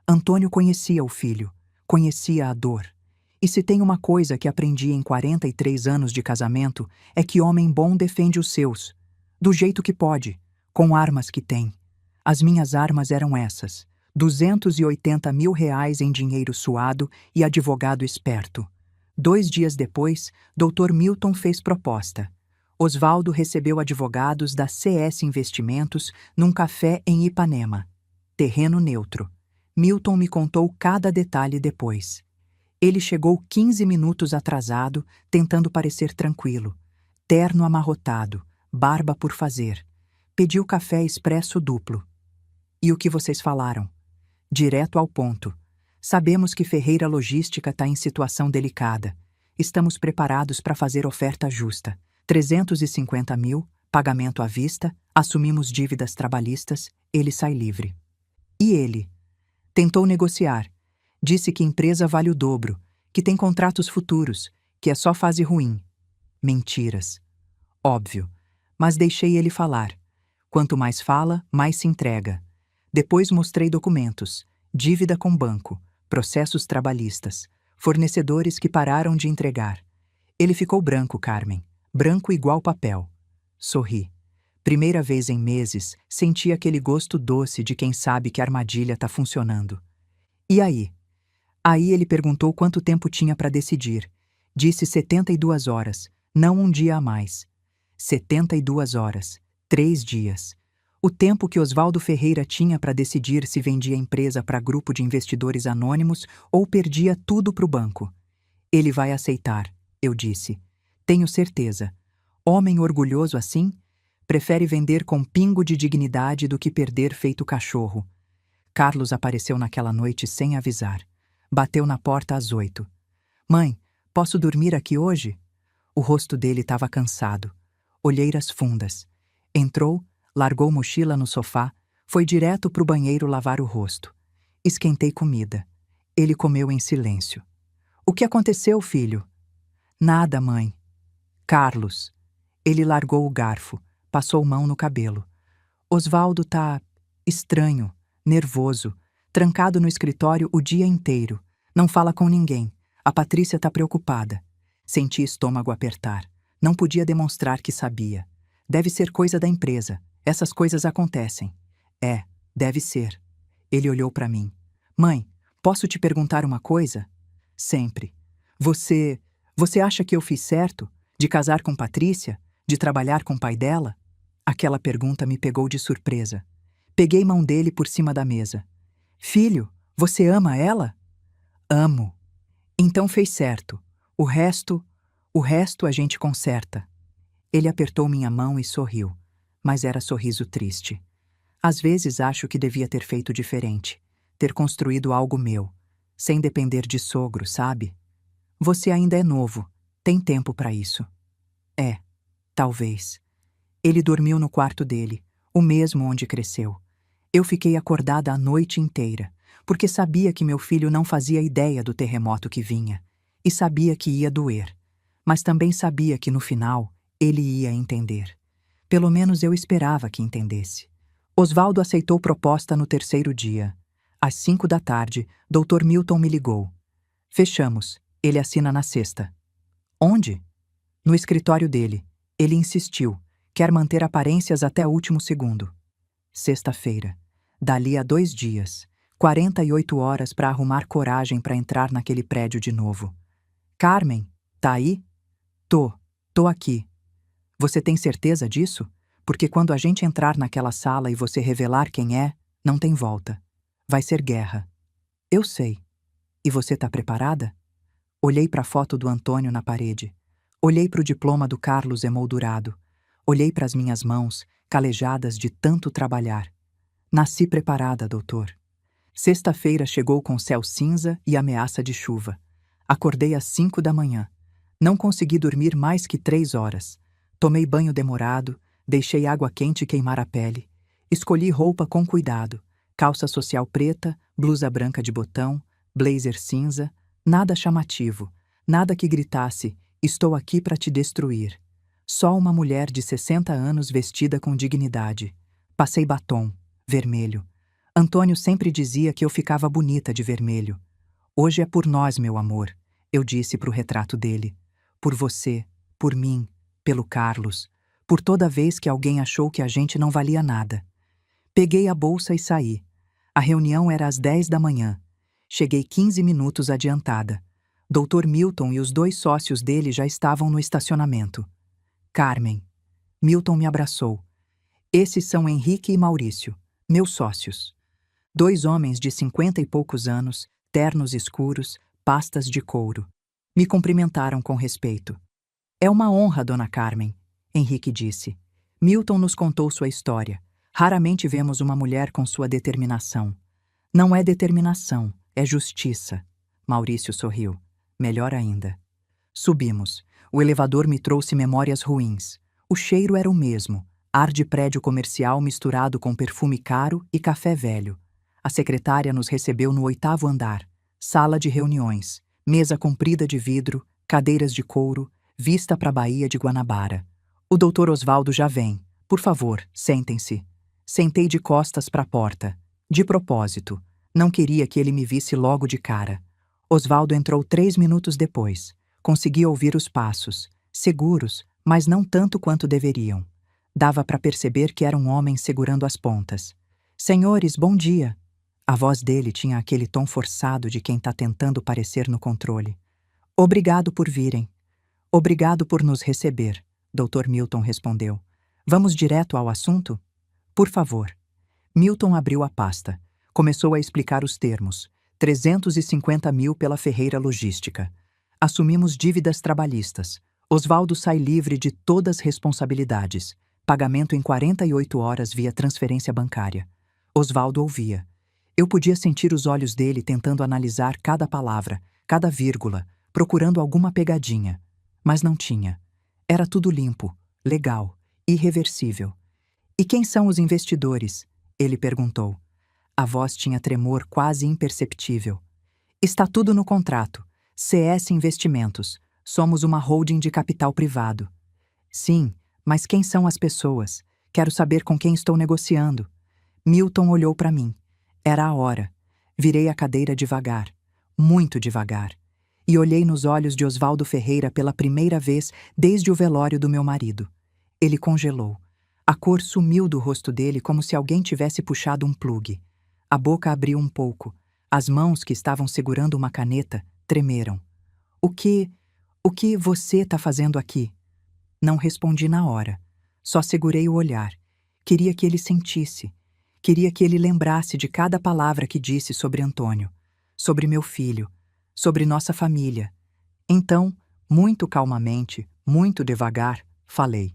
Antônio conhecia o filho. Conhecia a dor. E se tem uma coisa que aprendi em 43 anos de casamento, é que homem bom defende os seus. Do jeito que pode, com armas que tem. As minhas armas eram essas: 280 mil reais em dinheiro suado e advogado esperto. 2 dias depois, Dr. Milton fez proposta. Osvaldo recebeu advogados da CS Investimentos num café em Ipanema. Terreno neutro. Milton me contou cada detalhe depois. Ele chegou 15 minutos atrasado, tentando parecer tranquilo. Terno amarrotado, barba por fazer. Pediu café expresso duplo. E o que vocês falaram? Direto ao ponto. Sabemos que Ferreira Logística está em situação delicada. Estamos preparados para fazer oferta justa. 350 mil, pagamento à vista, assumimos dívidas trabalhistas, ele sai livre. E ele? Tentou negociar. Disse que empresa vale o dobro, que tem contratos futuros, que é só fase ruim. Mentiras. Óbvio. Mas deixei ele falar. Quanto mais fala, mais se entrega. Depois mostrei documentos, dívida com banco, processos trabalhistas, fornecedores que pararam de entregar. Ele ficou branco, Carmen. Branco igual papel. Sorri. Primeira vez em meses, senti aquele gosto doce de quem sabe que a armadilha está funcionando. E aí? Aí ele perguntou quanto tempo tinha para decidir. Disse 72 horas, não um dia a mais. 72 horas, 3 dias. O tempo que Osvaldo Ferreira tinha para decidir se vendia a empresa para grupo de investidores anônimos ou perdia tudo para o banco. Ele vai aceitar, eu disse. Tenho certeza. Homem orgulhoso assim, prefere vender com pingo de dignidade do que perder feito cachorro. Carlos apareceu naquela noite sem avisar. Bateu na porta às 8. Mãe, posso dormir aqui hoje? O rosto dele estava cansado. Olheiras fundas. Entrou, largou mochila no sofá, foi direto para o banheiro lavar o rosto. Esquentei comida. Ele comeu em silêncio. O que aconteceu, filho? Nada, mãe. Carlos. Ele largou o garfo, passou mão no cabelo. Osvaldo tá estranho, nervoso, trancado no escritório o dia inteiro. Não fala com ninguém. A Patrícia tá preocupada. Senti estômago apertar. Não podia demonstrar que sabia. Deve ser coisa da empresa. Essas coisas acontecem. É, deve ser. Ele olhou para mim. Mãe, posso te perguntar uma coisa? Sempre. Você acha que eu fiz certo? De casar com Patrícia? De trabalhar com o pai dela? Aquela pergunta me pegou de surpresa. Peguei mão dele por cima da mesa. Filho, você ama ela? Amo. Então fez certo. O resto a gente conserta. Ele apertou minha mão e sorriu. Mas era sorriso triste. Às vezes acho que devia ter feito diferente. Ter construído algo meu. Sem depender de sogro, sabe? Você ainda é novo. Tem tempo para isso. É, talvez. Ele dormiu no quarto dele, o mesmo onde cresceu. Eu fiquei acordada a noite inteira, porque sabia que meu filho não fazia ideia do terremoto que vinha. E sabia que ia doer. Mas também sabia que no final ele ia entender. Pelo menos eu esperava que entendesse. Osvaldo aceitou proposta no terceiro dia. Às 5 da tarde, Dr. Milton me ligou. Fechamos. Ele assina na sexta. Onde? No escritório dele. Ele insistiu. Quer manter aparências até o último segundo. Sexta-feira. Dali a 2 dias. 48 horas para arrumar coragem para entrar naquele prédio de novo. Carmen, tá aí? Tô aqui. Você tem certeza disso? Porque quando a gente entrar naquela sala e você revelar quem é, não tem volta. Vai ser guerra. Eu sei. E você tá preparada? Olhei para a foto do Antônio na parede. Olhei para o diploma do Carlos emoldurado. Olhei para as minhas mãos, calejadas de tanto trabalhar. Nasci preparada, doutor. Sexta-feira chegou com céu cinza e ameaça de chuva. Acordei às 5 da manhã. Não consegui dormir mais que 3 horas. Tomei banho demorado, deixei água quente queimar a pele. Escolhi roupa com cuidado. Calça social preta, blusa branca de botão, blazer cinza, nada chamativo, nada que gritasse, estou aqui para te destruir. Só uma mulher de 60 anos vestida com dignidade. Passei batom, vermelho. Antônio sempre dizia que eu ficava bonita de vermelho. Hoje é por nós, meu amor, eu disse pro retrato dele. Por você, por mim, pelo Carlos, por toda vez que alguém achou que a gente não valia nada. Peguei a bolsa e saí. A reunião era às 10 da manhã. Cheguei 15 minutos adiantada. Dr. Milton e os 2 sócios dele já estavam no estacionamento. Carmen. Milton me abraçou. Esses são Henrique e Maurício, meus sócios. 2 homens de 50 e poucos anos, ternos escuros, pastas de couro. Me cumprimentaram com respeito. É uma honra, dona Carmen, Henrique disse. Milton nos contou sua história. Raramente vemos uma mulher com sua determinação. Não é determinação, é justiça. Maurício sorriu. Melhor ainda. Subimos. O elevador me trouxe memórias ruins. O cheiro era o mesmo. Ar de prédio comercial misturado com perfume caro e café velho. A secretária nos recebeu no 8º andar. Sala de reuniões. Mesa comprida de vidro, cadeiras de couro, vista para a Baía de Guanabara. O doutor Osvaldo já vem. Por favor, sentem-se. Sentei de costas para a porta. De propósito. Não queria que ele me visse logo de cara. Osvaldo entrou 3 minutos depois. Consegui ouvir os passos. Seguros, mas não tanto quanto deveriam. Dava para perceber que era um homem segurando as pontas. Senhores, bom dia. A voz dele tinha aquele tom forçado de quem está tentando parecer no controle. Obrigado por virem. Obrigado por nos receber, Dr. Milton respondeu. Vamos direto ao assunto? Por favor. Milton abriu a pasta. Começou a explicar os termos. 350 mil pela Ferreira Logística. Assumimos dívidas trabalhistas. Osvaldo sai livre de todas as responsabilidades. Pagamento em 48 horas via transferência bancária. Osvaldo ouvia. Eu podia sentir os olhos dele tentando analisar cada palavra, cada vírgula, procurando alguma pegadinha. Mas não tinha. Era tudo limpo, legal, irreversível. E quem são os investidores? Ele perguntou. A voz tinha tremor quase imperceptível. Está tudo no contrato. CS Investimentos. Somos uma holding de capital privado. Sim, mas quem são as pessoas? Quero saber com quem estou negociando. Milton olhou para mim. Era a hora. Virei a cadeira devagar, muito devagar, e olhei nos olhos de Osvaldo Ferreira pela primeira vez desde o velório do meu marido. Ele congelou. A cor sumiu do rosto dele como se alguém tivesse puxado um plugue. A boca abriu um pouco. As mãos que estavam segurando uma caneta tremeram. O que você está fazendo aqui? Não respondi na hora. Só segurei o olhar. Queria que ele sentisse. Queria que ele lembrasse de cada palavra que disse sobre Antônio, sobre meu filho, sobre nossa família. Então, muito calmamente, muito devagar, falei.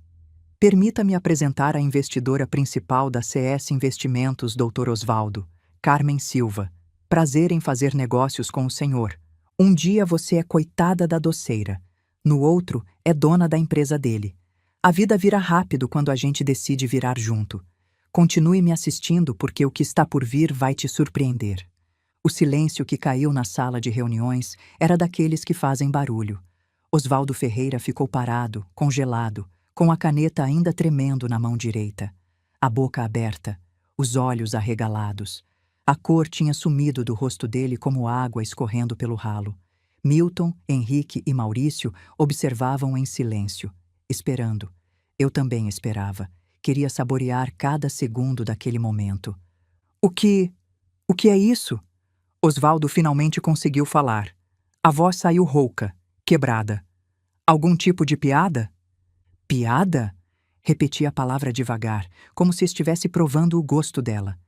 Permita-me apresentar a investidora principal da CS Investimentos, Dr. Osvaldo, Carmen Silva. Prazer em fazer negócios com o senhor. Um dia você é coitada da doceira. No outro, é dona da empresa dele. A vida vira rápido quando a gente decide virar junto. Continue me assistindo porque o que está por vir vai te surpreender. O silêncio que caiu na sala de reuniões era daqueles que fazem barulho. Osvaldo Ferreira ficou parado, congelado, com a caneta ainda tremendo na mão direita. A boca aberta, os olhos arregalados. A cor tinha sumido do rosto dele como água escorrendo pelo ralo. Milton, Henrique e Maurício observavam em silêncio, esperando. Eu também esperava. Queria saborear cada segundo daquele momento. O que é isso? Osvaldo finalmente conseguiu falar. A voz saiu rouca, quebrada. Algum tipo de piada? Piada? Repeti a palavra devagar, como se estivesse provando o gosto dela.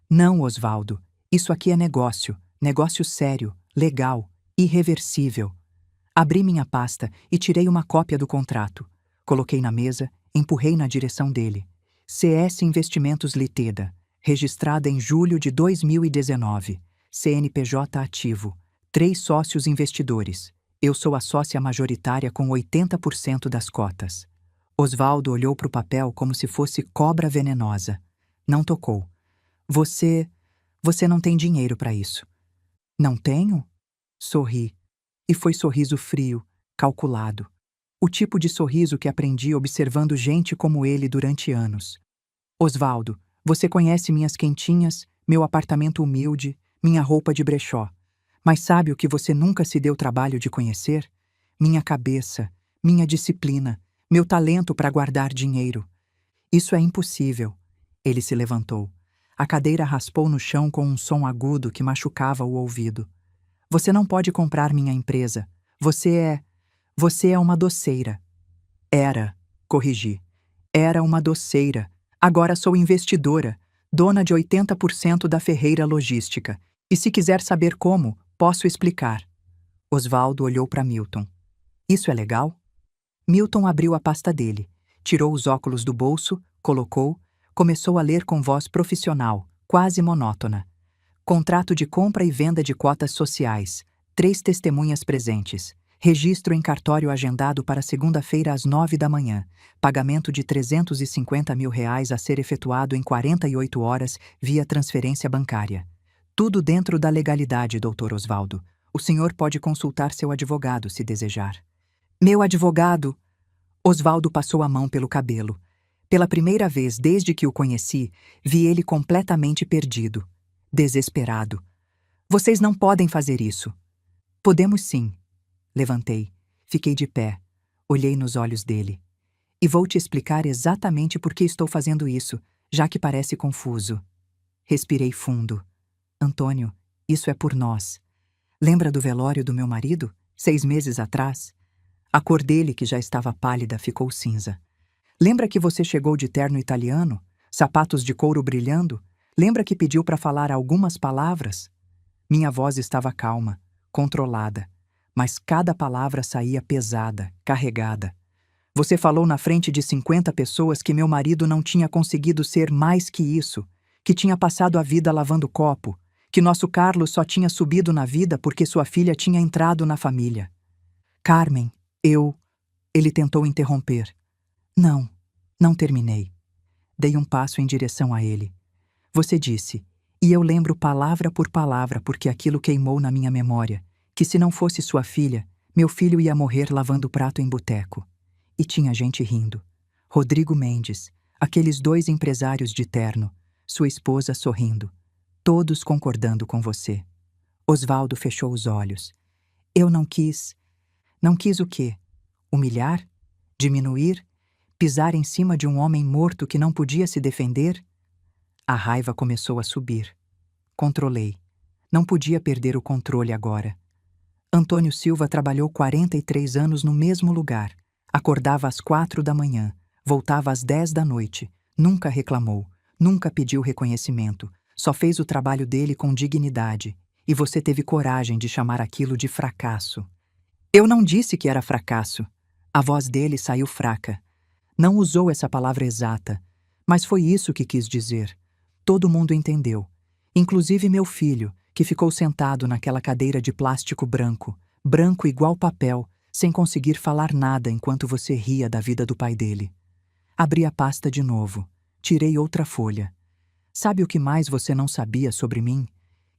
Não, Osvaldo. Isso aqui é negócio. Negócio sério, legal, irreversível. Abri minha pasta e tirei uma cópia do contrato. Coloquei na mesa, empurrei na direção dele. CS Investimentos Liteda, registrada em julho de 2019. CNPJ ativo. 3 sócios investidores. Eu sou a sócia majoritária com 80% das cotas. Osvaldo olhou para o papel como se fosse cobra venenosa. Não tocou. Você não tem dinheiro para isso. Não tenho? Sorri. E foi sorriso frio, calculado. O tipo de sorriso que aprendi observando gente como ele durante anos. Osvaldo, você conhece minhas quentinhas, meu apartamento humilde, minha roupa de brechó. Mas sabe o que você nunca se deu trabalho de conhecer? Minha cabeça, minha disciplina, meu talento para guardar dinheiro. Isso é impossível. Ele se levantou. A cadeira raspou no chão com um som agudo que machucava o ouvido. Você não pode comprar minha empresa. Você é uma doceira. Era, corrigi. Era uma doceira. Agora sou investidora, dona de 80% da Ferreira Logística. E se quiser saber como, posso explicar. Osvaldo olhou para Milton. Isso é legal? Milton abriu a pasta dele, tirou os óculos do bolso, colocou, começou a ler com voz profissional, quase monótona. Contrato de compra e venda de cotas sociais. 3 testemunhas presentes. Registro em cartório agendado para segunda-feira às 9 da manhã. Pagamento de R$350 mil a ser efetuado em 48 horas via transferência bancária. Tudo dentro da legalidade, Dr. Osvaldo. O senhor pode consultar seu advogado se desejar. Meu advogado! Osvaldo passou a mão pelo cabelo. Pela primeira vez desde que o conheci, vi ele completamente perdido. Desesperado. Vocês não podem fazer isso. Podemos sim. Levantei. Fiquei de pé. Olhei nos olhos dele. E vou te explicar exatamente por que estou fazendo isso, já que parece confuso. Respirei fundo. Antônio, isso é por nós. Lembra do velório do meu marido, 6 meses atrás? A cor dele, que já estava pálida, ficou cinza. Lembra que você chegou de terno italiano, sapatos de couro brilhando? Lembra que pediu para falar algumas palavras? Minha voz estava calma, controlada, mas cada palavra saía pesada, carregada. Você falou na frente de 50 pessoas que meu marido não tinha conseguido ser mais que isso, que tinha passado a vida lavando copo, que nosso Carlos só tinha subido na vida porque sua filha tinha entrado na família. Carmen, Ele tentou interromper. Não terminei. Dei um passo em direção a ele. Você disse, e eu lembro palavra por palavra porque aquilo queimou na minha memória, que se não fosse sua filha, meu filho ia morrer lavando prato em boteco. E tinha gente rindo. Rodrigo Mendes, aqueles 2 empresários de terno, sua esposa sorrindo, todos concordando com você. Osvaldo fechou os olhos. Eu não quis. Não quis o quê? Humilhar? Diminuir? Pisar em cima de um homem morto que não podia se defender? A raiva começou a subir. Controlei. Não podia perder o controle agora. Antônio Silva trabalhou 43 anos no mesmo lugar. Acordava às 4 da manhã, voltava às 10 da noite. Nunca reclamou, nunca pediu reconhecimento. Só fez o trabalho dele com dignidade. E você teve coragem de chamar aquilo de fracasso. Eu não disse que era fracasso. A voz dele saiu fraca. Não usou essa palavra exata, mas foi isso que quis dizer. Todo mundo entendeu, inclusive meu filho, que ficou sentado naquela cadeira de plástico branco, branco igual papel, sem conseguir falar nada enquanto você ria da vida do pai dele. Abri a pasta de novo, tirei outra folha. Sabe o que mais você não sabia sobre mim?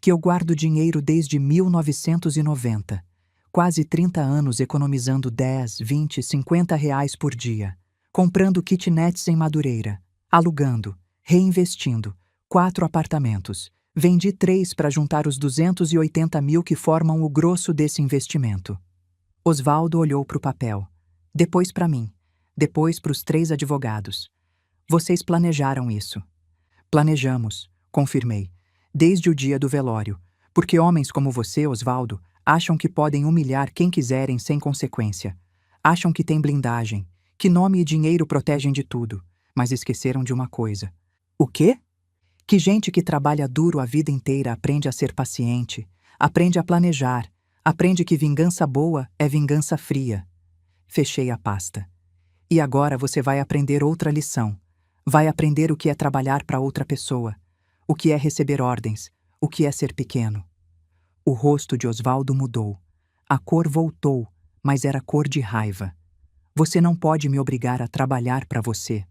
Que eu guardo dinheiro desde 1990. Quase 30 anos economizando 10, 20, 50 reais por dia. Comprando kitnets em Madureira. Alugando. Reinvestindo. 4 apartamentos. Vendi 3 para juntar os 280 mil que formam o grosso desse investimento. Osvaldo olhou para o papel. Depois para mim. Depois para os 3 advogados. Vocês planejaram isso. Planejamos, confirmei. Desde o dia do velório. Porque homens como você, Osvaldo, acham que podem humilhar quem quiserem sem consequência. Acham que tem blindagem, que nome e dinheiro protegem de tudo, mas esqueceram de uma coisa. O quê? Que gente que trabalha duro a vida inteira aprende a ser paciente, aprende a planejar, aprende que vingança boa é vingança fria. Fechei a pasta. E agora você vai aprender outra lição. Vai aprender o que é trabalhar para outra pessoa, o que é receber ordens, o que é ser pequeno. O rosto de Osvaldo mudou. A cor voltou, mas era cor de raiva. Você não pode me obrigar a trabalhar para você.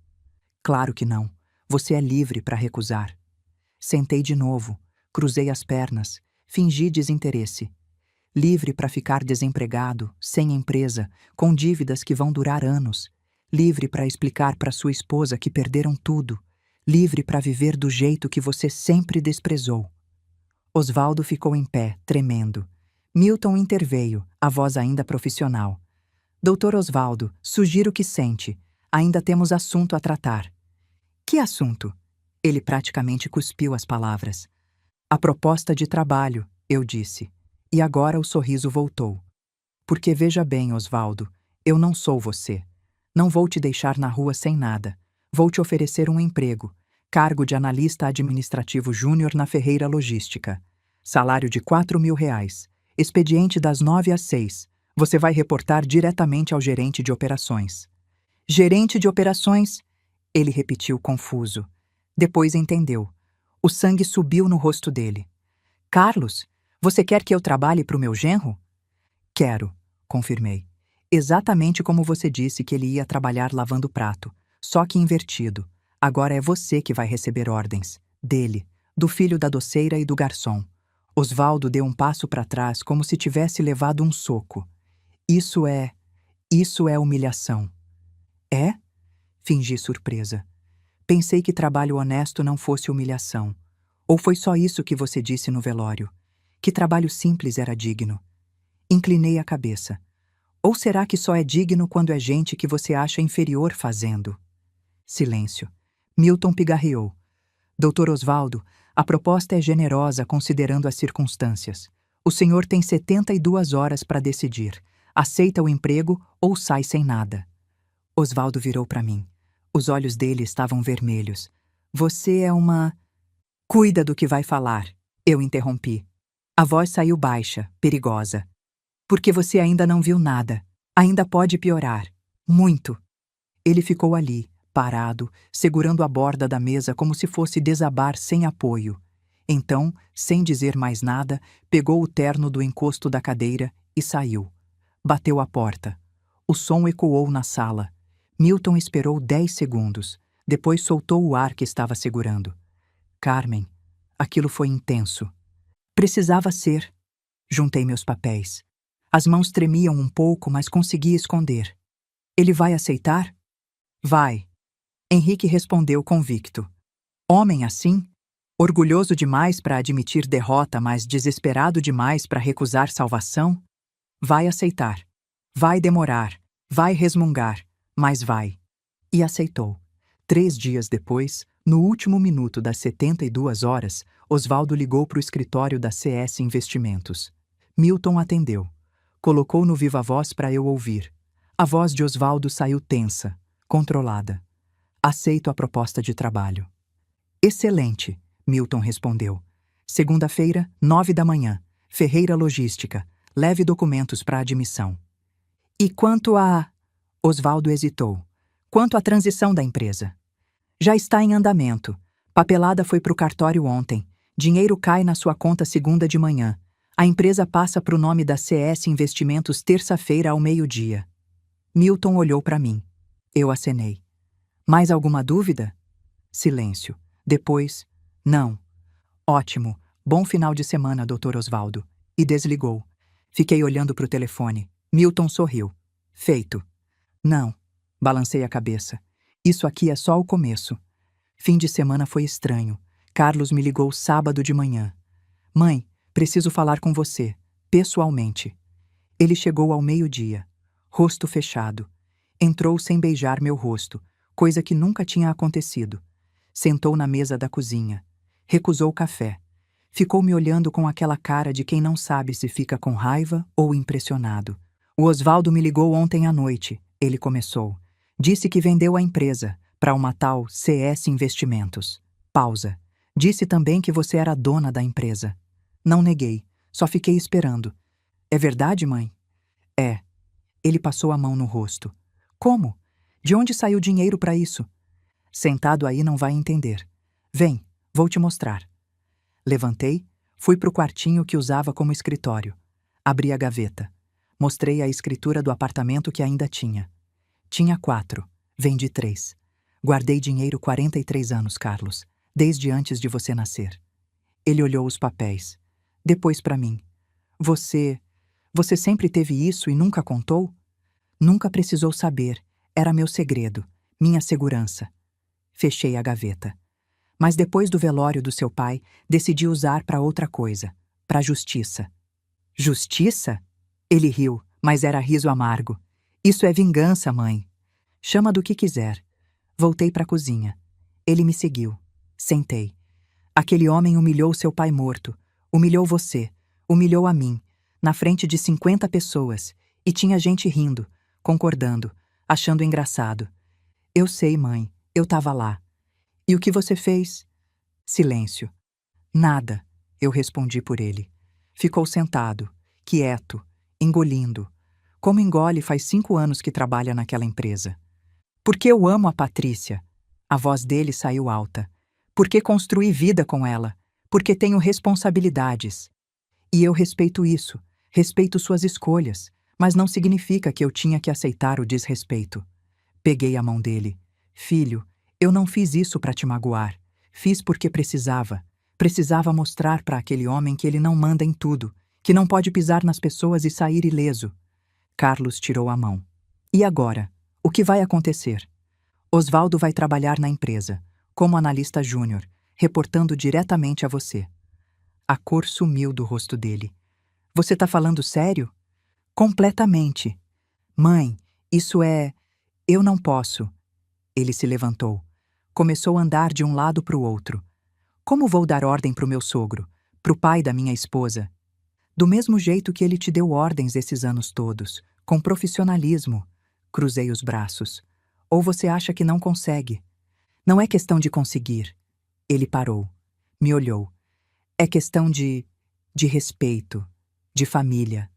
Claro que não. Você é livre para recusar. Sentei de novo, cruzei as pernas, fingi desinteresse. Livre para ficar desempregado, sem empresa, com dívidas que vão durar anos. Livre para explicar para sua esposa que perderam tudo. Livre para viver do jeito que você sempre desprezou. Osvaldo ficou em pé, tremendo. Milton interveio, a voz ainda profissional. Doutor Osvaldo, sugiro que sente. Ainda temos assunto a tratar. Que assunto? Ele praticamente cuspiu as palavras. A proposta de trabalho, eu disse. E agora o sorriso voltou. Porque veja bem, Osvaldo, eu não sou você. Não vou te deixar na rua sem nada. Vou te oferecer um emprego. Cargo de analista administrativo júnior na Ferreira Logística. Salário de R$ 4.000. Expediente das 9 às 6. Você vai reportar diretamente ao gerente de operações. Gerente de operações? Ele repetiu confuso. Depois entendeu. O sangue subiu no rosto dele. Carlos, você quer que eu trabalhe para o meu genro? Quero, confirmei. Exatamente como você disse que ele ia trabalhar lavando prato, só que invertido. Agora é você que vai receber ordens. Dele, do filho da doceira e do garçom. Osvaldo deu um passo para trás como se tivesse levado um soco. Isso é humilhação. É? Fingi surpresa. Pensei que trabalho honesto não fosse humilhação. Ou foi só isso que você disse no velório? Que trabalho simples era digno? Inclinei a cabeça. Ou será que só é digno quando é gente que você acha inferior fazendo? Silêncio. Milton pigarreou. Doutor Osvaldo, a proposta é generosa considerando as circunstâncias. O senhor tem 72 horas para decidir. Aceita o emprego ou sai sem nada. Osvaldo virou para mim. Os olhos dele estavam vermelhos. Você é uma... Cuida do que vai falar. Eu interrompi. A voz saiu baixa, perigosa. Porque você ainda não viu nada. Ainda pode piorar. Muito. Ele ficou ali, parado, segurando a borda da mesa como se fosse desabar sem apoio. Então, sem dizer mais nada, pegou o terno do encosto da cadeira e saiu. Bateu a porta. O som ecoou na sala. Milton esperou 10 segundos. Depois soltou o ar que estava segurando. Carmen, aquilo foi intenso. Precisava ser. Juntei meus papéis. As mãos tremiam um pouco, mas consegui esconder. Ele vai aceitar? Vai. Henrique respondeu convicto. Homem assim? Orgulhoso demais para admitir derrota, mas desesperado demais para recusar salvação? Vai aceitar. Vai demorar. Vai resmungar. Mas vai. E aceitou. 3 dias depois, no último minuto das 72 horas, Osvaldo ligou para o escritório da CS Investimentos. Milton atendeu. Colocou no viva-voz para eu ouvir. A voz de Osvaldo saiu tensa, controlada. Aceito a proposta de trabalho. Excelente, Milton respondeu. Segunda-feira, 9 da manhã. Ferreira Logística. Leve documentos para admissão. E quanto a... Osvaldo hesitou. Quanto à transição da empresa? Já está em andamento. Papelada foi para o cartório ontem. Dinheiro cai na sua conta segunda de manhã. A empresa passa para o nome da CS Investimentos terça-feira ao meio-dia. Milton olhou para mim. Eu acenei. Mais alguma dúvida? Silêncio. Depois, não. Ótimo. Bom final de semana, Dr. Osvaldo. E desligou. Fiquei olhando para o telefone. Milton sorriu. Feito. Não. Balancei a cabeça. Isso aqui é só o começo. Fim de semana foi estranho. Carlos me ligou sábado de manhã. Mãe, preciso falar com você, pessoalmente. Ele chegou ao meio-dia. Rosto fechado. Entrou sem beijar meu rosto, coisa que nunca tinha acontecido. Sentou na mesa da cozinha. Recusou café. Ficou me olhando com aquela cara de quem não sabe se fica com raiva ou impressionado. O Osvaldo me ligou ontem à noite. Ele começou. Disse que vendeu a empresa para uma tal CS Investimentos. Pausa. Disse também que você era dona da empresa. Não neguei. Só fiquei esperando. É verdade, mãe? É. Ele passou a mão no rosto. Como? De onde saiu dinheiro para isso? Sentado aí não vai entender. Vem, vou te mostrar. Levantei, fui para o quartinho que usava como escritório. Abri a gaveta. Mostrei a escritura do apartamento que ainda tinha. Tinha 4. Vendi 3. Guardei dinheiro 43 anos, Carlos, desde antes de você nascer. Ele olhou os papéis. Depois para mim. Você sempre teve isso e nunca contou? Nunca precisou saber. Era meu segredo, minha segurança. Fechei a gaveta. Mas depois do velório do seu pai, decidi usar para outra coisa, para justiça. Justiça? Ele riu, mas era riso amargo. Isso é vingança, mãe. Chama do que quiser. Voltei para a cozinha. Ele me seguiu. Sentei. Aquele homem humilhou seu pai morto, humilhou você, humilhou a mim, na frente de 50 pessoas, e tinha gente rindo, concordando, achando engraçado. Eu sei, mãe, eu tava lá. E o que você fez? Silêncio. Nada, eu respondi por ele. Ficou sentado, quieto, engolindo. Como engole faz 5 anos que trabalha naquela empresa. Porque eu amo a Patrícia. A voz dele saiu alta. Porque construí vida com ela. Porque tenho responsabilidades. E eu respeito isso, respeito suas escolhas, mas não significa que eu tinha que aceitar o desrespeito. Peguei a mão dele. Filho, eu não fiz isso para te magoar. Fiz porque precisava. Precisava mostrar para aquele homem que ele não manda em tudo, que não pode pisar nas pessoas e sair ileso. Carlos tirou a mão. E agora? O que vai acontecer? Osvaldo vai trabalhar na empresa, como analista júnior, reportando diretamente a você. A cor sumiu do rosto dele. Você tá falando sério? Completamente. Mãe, isso é... Eu não posso. Ele se levantou. Começou a andar de um lado para o outro. Como vou dar ordem pro meu sogro, pro pai da minha esposa? Do mesmo jeito que ele te deu ordens esses anos todos, com profissionalismo. Cruzei os braços. Ou você acha que não consegue? Não é questão de conseguir. Ele parou. Me olhou. É questão de respeito, de família.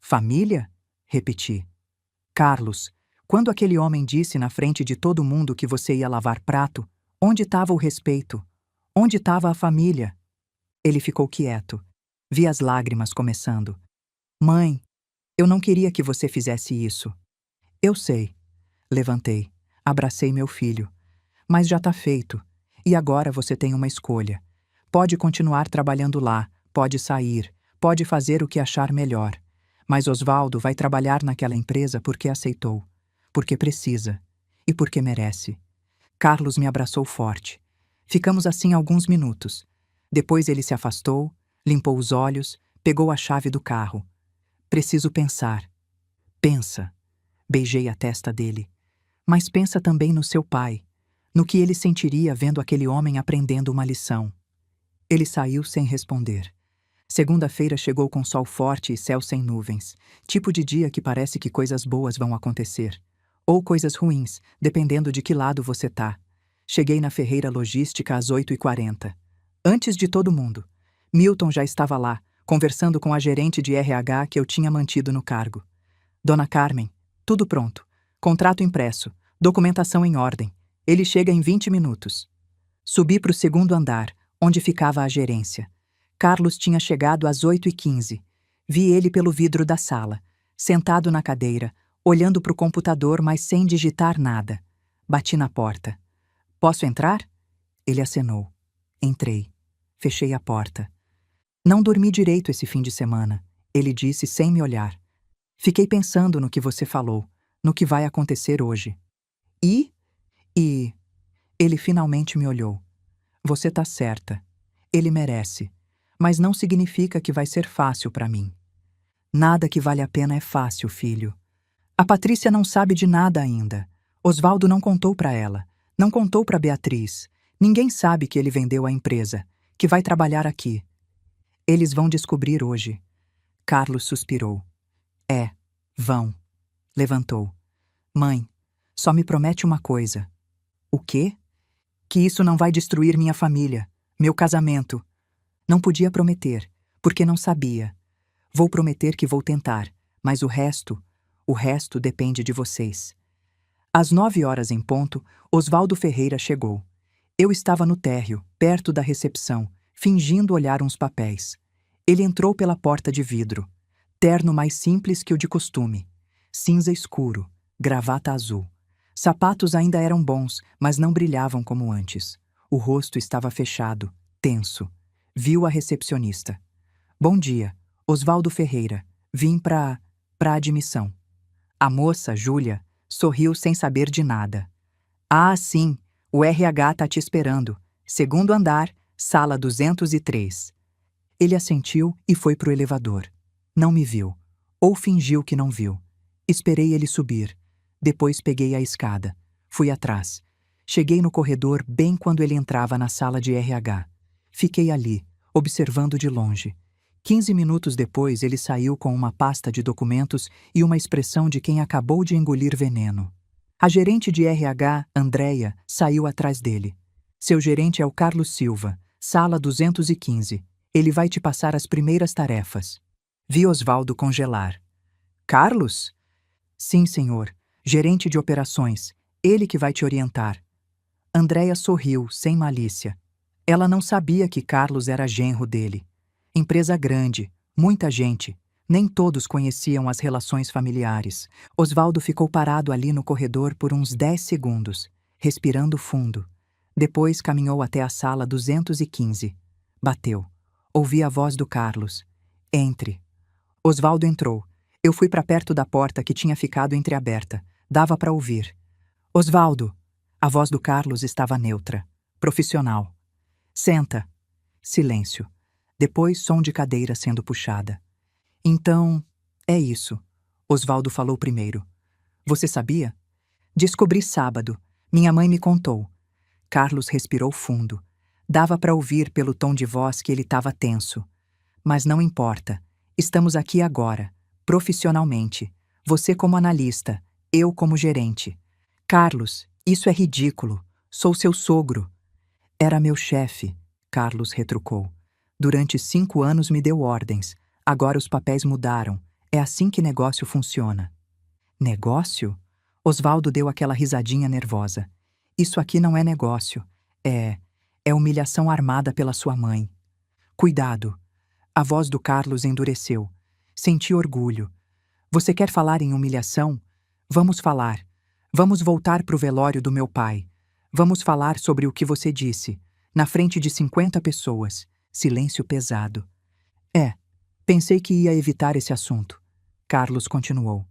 Família? Repeti. Carlos, quando aquele homem disse na frente de todo mundo que você ia lavar prato, onde estava o respeito? Onde estava a família? Ele ficou quieto. Vi as lágrimas começando. Mãe, eu não queria que você fizesse isso. Eu sei. Levantei. Abracei meu filho. Mas já tá feito. E agora você tem uma escolha. Pode continuar trabalhando lá, pode sair, pode fazer o que achar melhor. Mas Osvaldo vai trabalhar naquela empresa porque aceitou, porque precisa e porque merece. Carlos me abraçou forte. Ficamos assim alguns minutos. Depois ele se afastou, limpou os olhos, pegou a chave do carro. Preciso pensar. Pensa. Beijei a testa dele. Mas pensa também no seu pai, no que ele sentiria vendo aquele homem aprendendo uma lição. Ele saiu sem responder. Segunda-feira chegou com sol forte e céu sem nuvens, tipo de dia que parece que coisas boas vão acontecer. Ou coisas ruins, dependendo de que lado você tá. Cheguei na Ferreira Logística às 8h40. Antes de todo mundo. Milton já estava lá, conversando com a gerente de RH que eu tinha mantido no cargo. Dona Carmen, tudo pronto. Contrato impresso, documentação em ordem. Ele chega em 20 minutos. Subi para o segundo andar, onde ficava a gerência. Carlos tinha chegado às 8h15. Vi ele pelo vidro da sala, sentado na cadeira, olhando para o computador, mas sem digitar nada. Bati na porta. Posso entrar? Ele acenou. Entrei. Fechei a porta. Não dormi direito esse fim de semana, ele disse sem me olhar. Fiquei pensando no que você falou, no que vai acontecer hoje. E ele finalmente me olhou. Você tá certa. Ele merece. Mas não significa que vai ser fácil para mim. Nada que vale a pena é fácil, filho. A Patrícia não sabe de nada ainda. Osvaldo não contou para ela. Não contou para Beatriz. Ninguém sabe que ele vendeu a empresa, que vai trabalhar aqui. Eles vão descobrir hoje. Carlos suspirou. Vão. Levantou. Mãe, só me promete uma coisa. O quê? Que isso não vai destruir minha família, meu casamento. Não podia prometer, porque não sabia. Vou prometer que vou tentar, mas o resto depende de vocês. Às 9h em ponto, Osvaldo Ferreira chegou. Eu estava no térreo, perto da recepção, fingindo olhar uns papéis. Ele entrou pela porta de vidro. Terno mais simples que o de costume. Cinza escuro, gravata azul. Sapatos ainda eram bons, mas não brilhavam como antes. O rosto estava fechado, tenso. Viu a recepcionista. Bom dia, Osvaldo Ferreira. Vim pra admissão. A moça, Júlia, sorriu sem saber de nada. Ah, sim, o RH tá te esperando. Segundo andar, sala 203. Ele assentiu e foi pro elevador. Não me viu. Ou fingiu que não viu. Esperei ele subir. Depois peguei a escada. Fui atrás. Cheguei no corredor bem quando ele entrava na sala de RH. Fiquei ali, observando de longe. 15 minutos depois, ele saiu com uma pasta de documentos e uma expressão de quem acabou de engolir veneno. A gerente de RH, Andréia, saiu atrás dele. Seu gerente é o Carlos Silva, sala 215. Ele vai te passar as primeiras tarefas. Vi Osvaldo congelar. Carlos? Sim, senhor. Gerente de operações. Ele que vai te orientar. Andréia sorriu, sem malícia. Ela não sabia que Carlos era genro dele. Empresa grande, muita gente. Nem todos conheciam as relações familiares. Osvaldo ficou parado ali no corredor por uns 10 segundos, respirando fundo. Depois caminhou até a sala 215. Bateu. Ouvi a voz do Carlos. Entre. Osvaldo entrou. Eu fui para perto da porta que tinha ficado entreaberta. Dava para ouvir. Osvaldo! A voz do Carlos estava neutra, profissional. Senta. Silêncio. Depois, som de cadeira sendo puxada. Então, é isso. Osvaldo falou primeiro. Você sabia? Descobri sábado. Minha mãe me contou. Carlos respirou fundo. Dava para ouvir pelo tom de voz que ele estava tenso. Mas não importa. Estamos aqui agora, profissionalmente. Você como analista, eu como gerente. Carlos, isso é ridículo. Sou seu sogro. Era meu chefe, Carlos retrucou. Durante 5 anos me deu ordens. Agora os papéis mudaram. É assim que negócio funciona. Negócio? Osvaldo deu aquela risadinha nervosa. Isso aqui não é negócio. É humilhação armada pela sua mãe. Cuidado. A voz do Carlos endureceu. Senti orgulho. Você quer falar em humilhação? Vamos falar. Vamos voltar pro velório do meu pai. Vamos falar sobre o que você disse. Na frente de 50 pessoas. Silêncio pesado. Pensei que ia evitar esse assunto. Carlos continuou.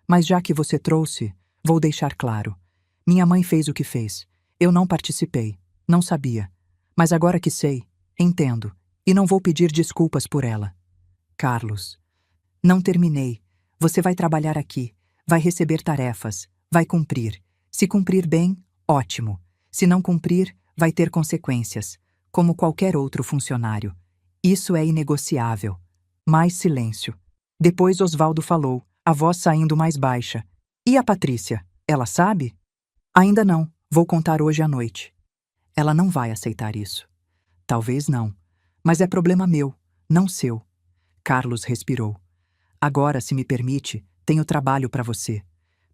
Mas já que você trouxe, vou deixar claro. Minha mãe fez o que fez. Eu não participei. Não sabia. Mas agora que sei, entendo. E não vou pedir desculpas por ela. Carlos. Não terminei. Você vai trabalhar aqui. Vai receber tarefas. Vai cumprir. Se cumprir bem, ótimo. Se não cumprir, vai ter consequências. Como qualquer outro funcionário. Isso é inegociável. Mais silêncio. Depois Osvaldo falou, a voz saindo mais baixa. E a Patrícia? Ela sabe? Ainda não. Vou contar hoje à noite. Ela não vai aceitar isso. Talvez não. Mas é problema meu, não seu. Carlos respirou. Agora, se me permite, tenho trabalho para você.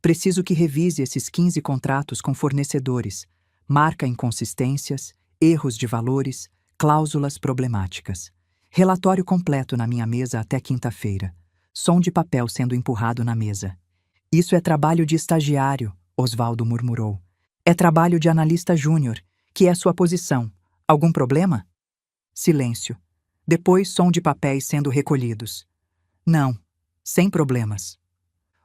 Preciso que revise esses 15 contratos com fornecedores. Marca inconsistências, erros de valores, cláusulas problemáticas. Relatório completo na minha mesa até quinta-feira. Som de papel sendo empurrado na mesa. Isso é trabalho de estagiário, Osvaldo murmurou. É trabalho de analista júnior, que é sua posição. Algum problema? Silêncio. Depois, som de papéis sendo recolhidos. Não, sem problemas.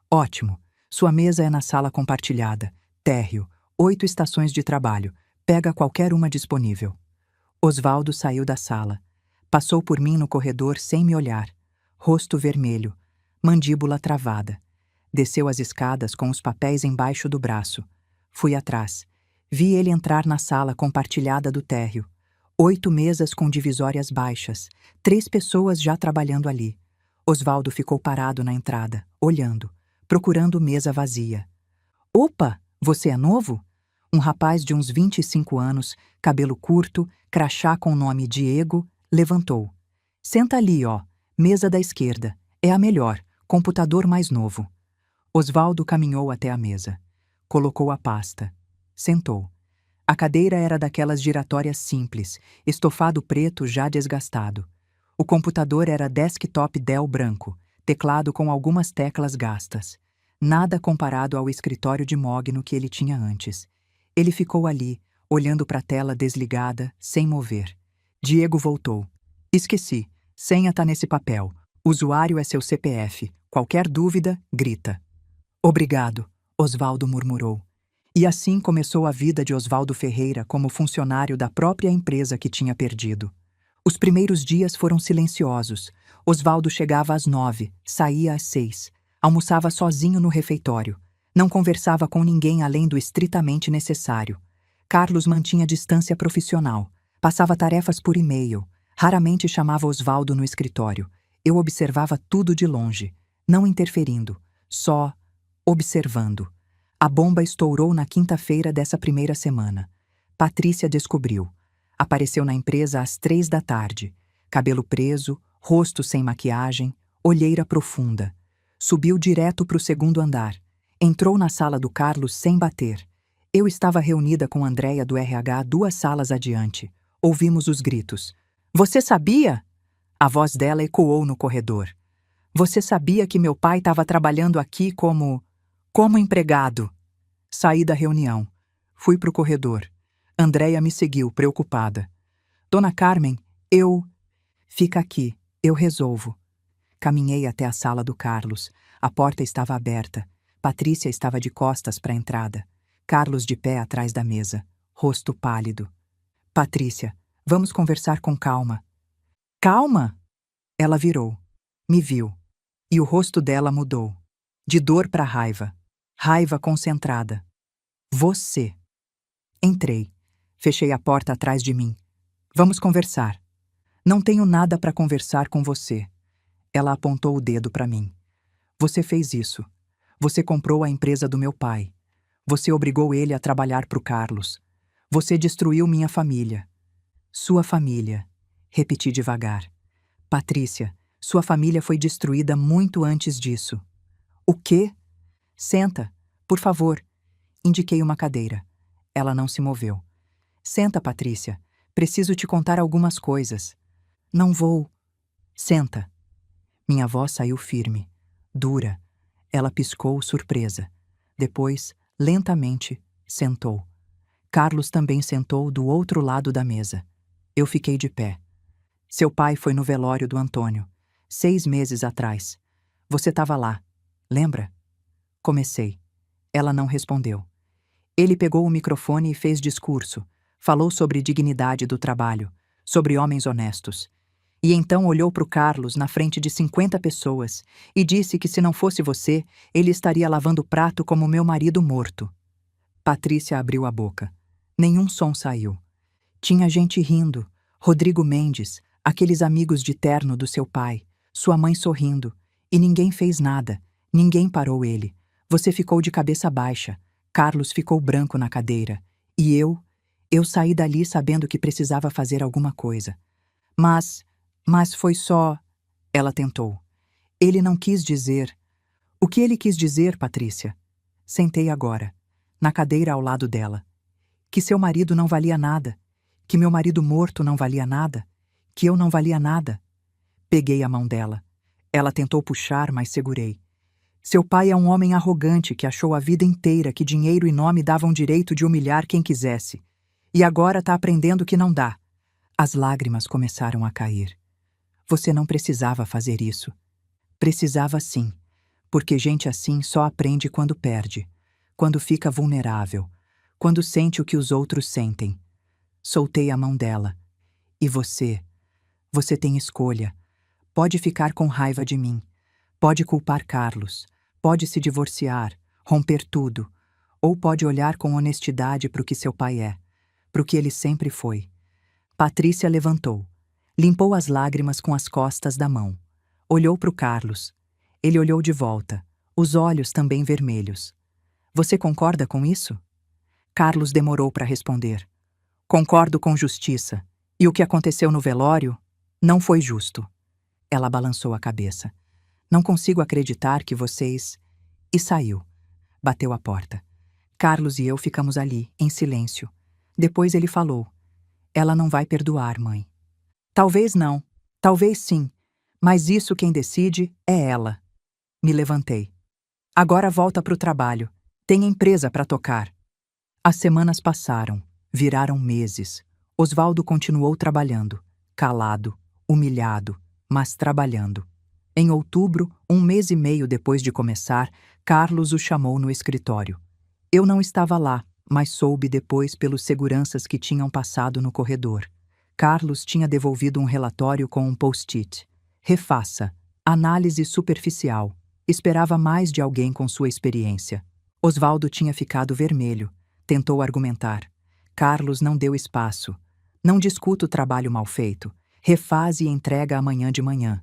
Ótimo. Sua mesa é na sala compartilhada. Térreo, 8 estações de trabalho. Pega qualquer uma disponível. Osvaldo saiu da sala. Passou por mim no corredor sem me olhar. Rosto vermelho. Mandíbula travada. Desceu as escadas com os papéis embaixo do braço. Fui atrás. Vi ele entrar na sala compartilhada do térreo. 8 mesas com divisórias baixas. 3 pessoas já trabalhando ali. Osvaldo ficou parado na entrada, olhando, procurando mesa vazia. Opa, você é novo? Um rapaz de uns 25 anos, cabelo curto, crachá com o nome Diego, levantou. Senta ali, ó, mesa da esquerda. É a melhor, computador mais novo. Osvaldo caminhou até a mesa. Colocou a pasta. Sentou. A cadeira era daquelas giratórias simples, estofado preto já desgastado. O computador era desktop Dell branco, teclado com algumas teclas gastas. Nada comparado ao escritório de mogno que ele tinha antes. Ele ficou ali, olhando para a tela desligada, sem mover. Diego voltou. Esqueci. Senha tá nesse papel. Usuário é seu CPF. Qualquer dúvida, grita. Obrigado, Osvaldo murmurou. E assim começou a vida de Osvaldo Ferreira como funcionário da própria empresa que tinha perdido. Os primeiros dias foram silenciosos. Osvaldo chegava às 9, saía às 6. Almoçava sozinho no refeitório. Não conversava com ninguém além do estritamente necessário. Carlos mantinha distância profissional. Passava tarefas por e-mail. Raramente chamava Osvaldo no escritório. Eu observava tudo de longe, não interferindo, só observando. A bomba estourou na quinta-feira dessa primeira semana. Patrícia descobriu. Apareceu na empresa às 3 da tarde. Cabelo preso, rosto sem maquiagem, olheira profunda. Subiu direto para o segundo andar. Entrou na sala do Carlos sem bater. Eu estava reunida com Andréia do RH 2 salas adiante. Ouvimos os gritos. Você sabia? A voz dela ecoou no corredor. Você sabia que meu pai estava trabalhando aqui como empregado? Saí da reunião. Fui para o corredor. Andréia me seguiu, preocupada. Dona Carmen, Fica aqui, eu resolvo. Caminhei até a sala do Carlos. A porta estava aberta. Patrícia estava de costas para a entrada. Carlos de pé atrás da mesa, rosto pálido. Patrícia, vamos conversar com calma. Calma? Ela virou. Me viu. E o rosto dela mudou. De dor para raiva. Raiva concentrada. Você. Entrei. Fechei a porta atrás de mim. Vamos conversar. Não tenho nada para conversar com você. Ela apontou o dedo para mim. Você fez isso. Você comprou a empresa do meu pai. Você obrigou ele a trabalhar para o Carlos. Você destruiu minha família. Sua família. Repeti devagar. Patrícia, sua família foi destruída muito antes disso. O quê? Senta, por favor. Indiquei uma cadeira. Ela não se moveu. Senta, Patrícia. Preciso te contar algumas coisas. Não vou. Senta. Minha voz saiu firme, dura. Ela piscou, surpresa. Depois, lentamente, sentou. Carlos também sentou do outro lado da mesa. Eu fiquei de pé. Seu pai foi no velório do Antônio, 6 meses atrás. Você estava lá, lembra? Comecei. Ela não respondeu. Ele pegou o microfone e fez discurso. Falou sobre dignidade do trabalho, sobre homens honestos. E então olhou para o Carlos na frente de 50 pessoas e disse que se não fosse você, ele estaria lavando o prato como meu marido morto. Patrícia abriu a boca. Nenhum som saiu. Tinha gente rindo. Rodrigo Mendes, aqueles amigos de terno do seu pai, sua mãe sorrindo. E ninguém fez nada. Ninguém parou ele. Você ficou de cabeça baixa. Carlos ficou branco na cadeira. E eu saí dali sabendo que precisava fazer alguma coisa. Mas foi só... Ela tentou. Ele não quis dizer... O que ele quis dizer, Patrícia? Sentei agora, na cadeira ao lado dela. Que seu marido não valia nada. Que meu marido morto não valia nada. Que eu não valia nada. Peguei a mão dela. Ela tentou puxar, mas segurei. Seu pai é um homem arrogante que achou a vida inteira que dinheiro e nome davam direito de humilhar quem quisesse. E agora está aprendendo que não dá. As lágrimas começaram a cair. Você não precisava fazer isso. Precisava sim, porque gente assim só aprende quando perde, quando fica vulnerável, quando sente o que os outros sentem. Soltei a mão dela. E você tem escolha. Pode ficar com raiva de mim. Pode culpar Carlos. Pode se divorciar, romper tudo. Ou pode olhar com honestidade para o que seu pai é, para o que ele sempre foi. Patrícia levantou. Limpou as lágrimas com as costas da mão. Olhou para o Carlos. Ele olhou de volta, os olhos também vermelhos. Você concorda com isso? Carlos demorou para responder. Concordo com justiça. E o que aconteceu no velório não foi justo. Ela balançou a cabeça. Não consigo acreditar que vocês... E saiu. Bateu a porta. Carlos e eu ficamos ali, em silêncio. Depois ele falou. Ela não vai perdoar, mãe. Talvez não. Talvez sim. Mas isso quem decide é ela. Me levantei. Agora volta para o trabalho. Tem empresa para tocar. As semanas passaram, viraram meses. Osvaldo continuou trabalhando, calado, humilhado, mas trabalhando. Em outubro, 1 mês e meio depois de começar, Carlos o chamou no escritório. Eu não estava lá, mas soube depois pelos seguranças que tinham passado no corredor. Carlos tinha devolvido um relatório com um post-it. Refaça. Análise superficial. Esperava mais de alguém com sua experiência. Osvaldo tinha ficado vermelho. Tentou argumentar. Carlos não deu espaço. Não discuta o trabalho mal feito. Refaz e entrega amanhã de manhã.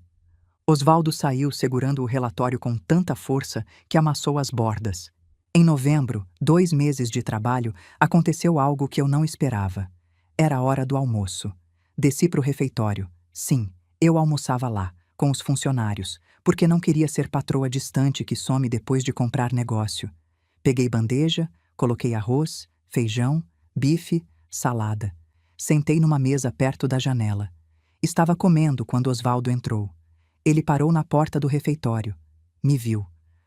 Osvaldo saiu segurando o relatório com tanta força que amassou as bordas. Em novembro, 2 meses de trabalho, aconteceu algo que eu não esperava. Era a hora do almoço. Desci para o refeitório. Sim, eu almoçava lá, com os funcionários, porque não queria ser patroa distante que some depois de comprar negócio. Peguei bandeja, coloquei arroz, feijão, bife, salada. Sentei numa mesa perto da janela. Estava comendo quando Osvaldo entrou. Ele parou na porta do refeitório. Me viu.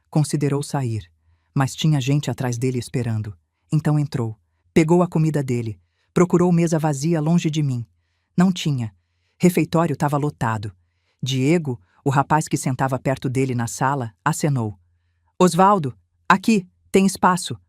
Considerou sair, mas tinha gente atrás dele esperando. Então entrou. Pegou a comida dele. Procurou mesa vazia longe de mim. Não tinha. Refeitório estava lotado. Diego, o rapaz que sentava perto dele na sala, acenou. Osvaldo, aqui, tem espaço.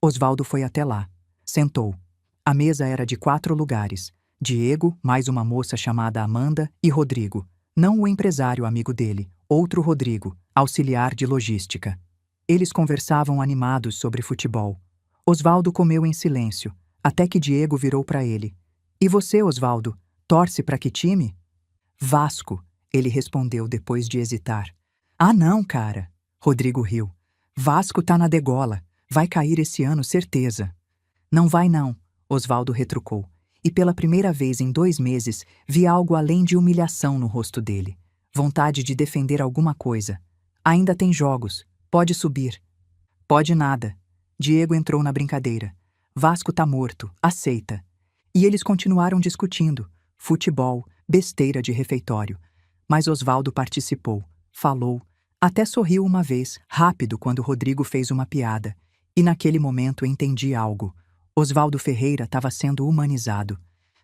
Osvaldo foi até lá. Sentou. A mesa era de 4 lugares. Diego, mais uma moça chamada Amanda e Rodrigo. Não o empresário amigo dele, outro Rodrigo, auxiliar de logística. Eles conversavam animados sobre futebol. Osvaldo comeu em silêncio, até que Diego virou para ele. E você, Osvaldo, torce para que time? Vasco, ele respondeu depois de hesitar. Ah não, cara. Rodrigo riu. Vasco tá na degola. Vai cair esse ano, certeza. Não vai não, Osvaldo retrucou. E pela primeira vez em 2 meses, vi algo além de humilhação no rosto dele. Vontade de defender alguma coisa. Ainda tem jogos. Pode subir. Pode nada. Diego entrou na brincadeira. Vasco tá morto. Aceita. E eles continuaram discutindo. Futebol, besteira de refeitório. Mas Osvaldo participou. Falou. Até sorriu uma vez, rápido, quando Rodrigo fez uma piada. E naquele momento entendi algo. Osvaldo Ferreira estava sendo humanizado.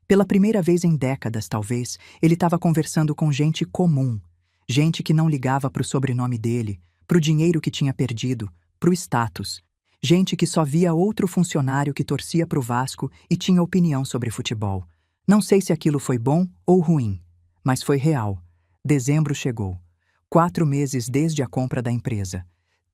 Pela primeira vez em décadas, talvez, ele estava conversando com gente comum. Gente que não ligava para o sobrenome dele, para o dinheiro que tinha perdido, para o status. Gente que só via outro funcionário que torcia para o Vasco e tinha opinião sobre futebol. Não sei se aquilo foi bom ou ruim, mas foi real. Dezembro chegou. 4 meses desde a compra da empresa.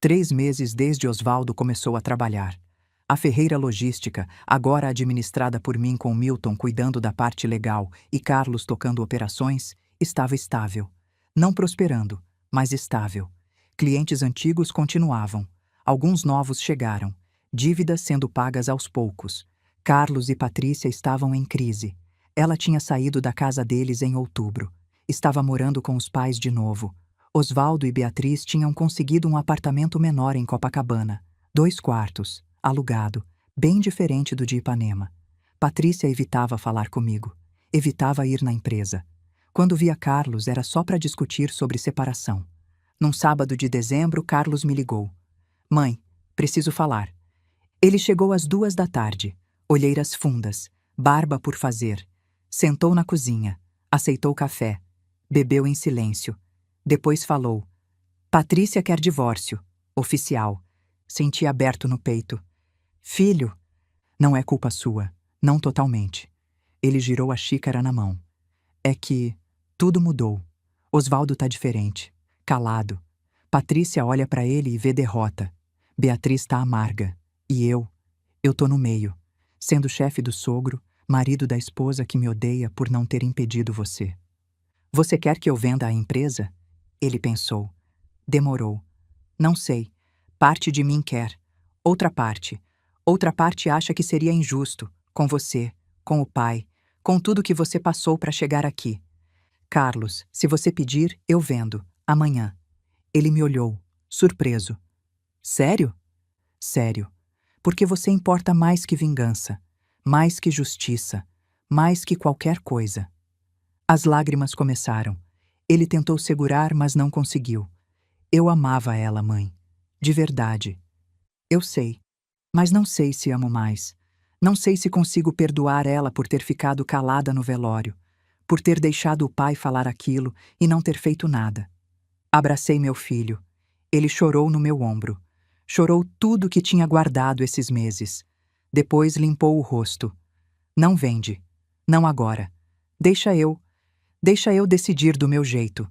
3 meses desde Osvaldo começou a trabalhar. A Ferreira Logística, agora administrada por mim com Milton cuidando da parte legal e Carlos tocando operações, estava estável. Não prosperando, mas estável. Clientes antigos continuavam. Alguns novos chegaram. Dívidas sendo pagas aos poucos. Carlos e Patrícia estavam em crise. Ela tinha saído da casa deles em outubro. Estava morando com os pais de novo. Osvaldo e Beatriz tinham conseguido um apartamento menor em Copacabana. 2 quartos. Alugado, bem diferente do de Ipanema. Patrícia evitava falar comigo. Evitava ir na empresa. Quando via Carlos, era só para discutir sobre separação. Num sábado de dezembro, Carlos me ligou. Mãe, preciso falar. Ele chegou às 2 da tarde. Olheiras fundas, barba por fazer. Sentou na cozinha. Aceitou café. Bebeu em silêncio. Depois falou. Patrícia quer divórcio. Oficial. Senti aberto no peito. Filho, não é culpa sua, não totalmente. Ele girou a xícara na mão. É que tudo mudou. Osvaldo tá diferente, calado. Patrícia olha para ele e vê derrota. Beatriz tá amarga. E eu tô no meio, sendo chefe do sogro, marido da esposa que me odeia por não ter impedido você. Você quer que eu venda a empresa? Ele pensou. Demorou. Não sei. Parte de mim quer. Outra parte acha que seria injusto, com você, com o pai, com tudo que você passou para chegar aqui. Carlos, se você pedir, eu vendo, amanhã. Ele me olhou, surpreso. Sério? Sério. Porque você importa mais que vingança, mais que justiça, mais que qualquer coisa. As lágrimas começaram. Ele tentou segurar, mas não conseguiu. Eu amava ela, mãe. De verdade. Eu sei. Mas não sei se amo mais. Não sei se consigo perdoar ela por ter ficado calada no velório, por ter deixado o pai falar aquilo e não ter feito nada. Abracei meu filho. Ele chorou no meu ombro. Chorou tudo que tinha guardado esses meses. Depois limpou o rosto. Não vende. Não agora. Deixa eu decidir do meu jeito.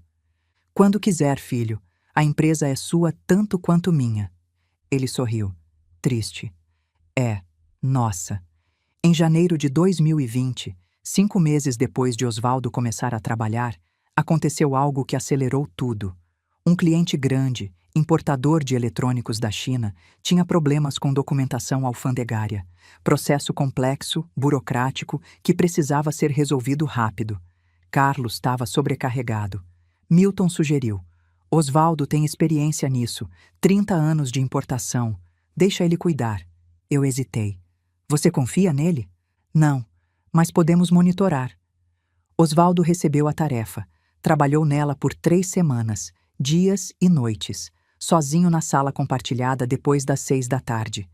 Quando quiser, filho. A empresa é sua tanto quanto minha. Ele sorriu. Triste. É, nossa. Em janeiro de 2020, 5 meses depois de Osvaldo começar a trabalhar, aconteceu algo que acelerou tudo. Um cliente grande, importador de eletrônicos da China, tinha problemas com documentação alfandegária. Processo complexo, burocrático, que precisava ser resolvido rápido. Carlos estava sobrecarregado. Milton sugeriu: Osvaldo tem experiência nisso, 30 anos de importação. Deixa ele cuidar. Eu hesitei. Você confia nele? Não, mas podemos monitorar. Osvaldo recebeu a tarefa. Trabalhou nela por 3 semanas, dias e noites, sozinho na sala compartilhada depois das 6 da tarde.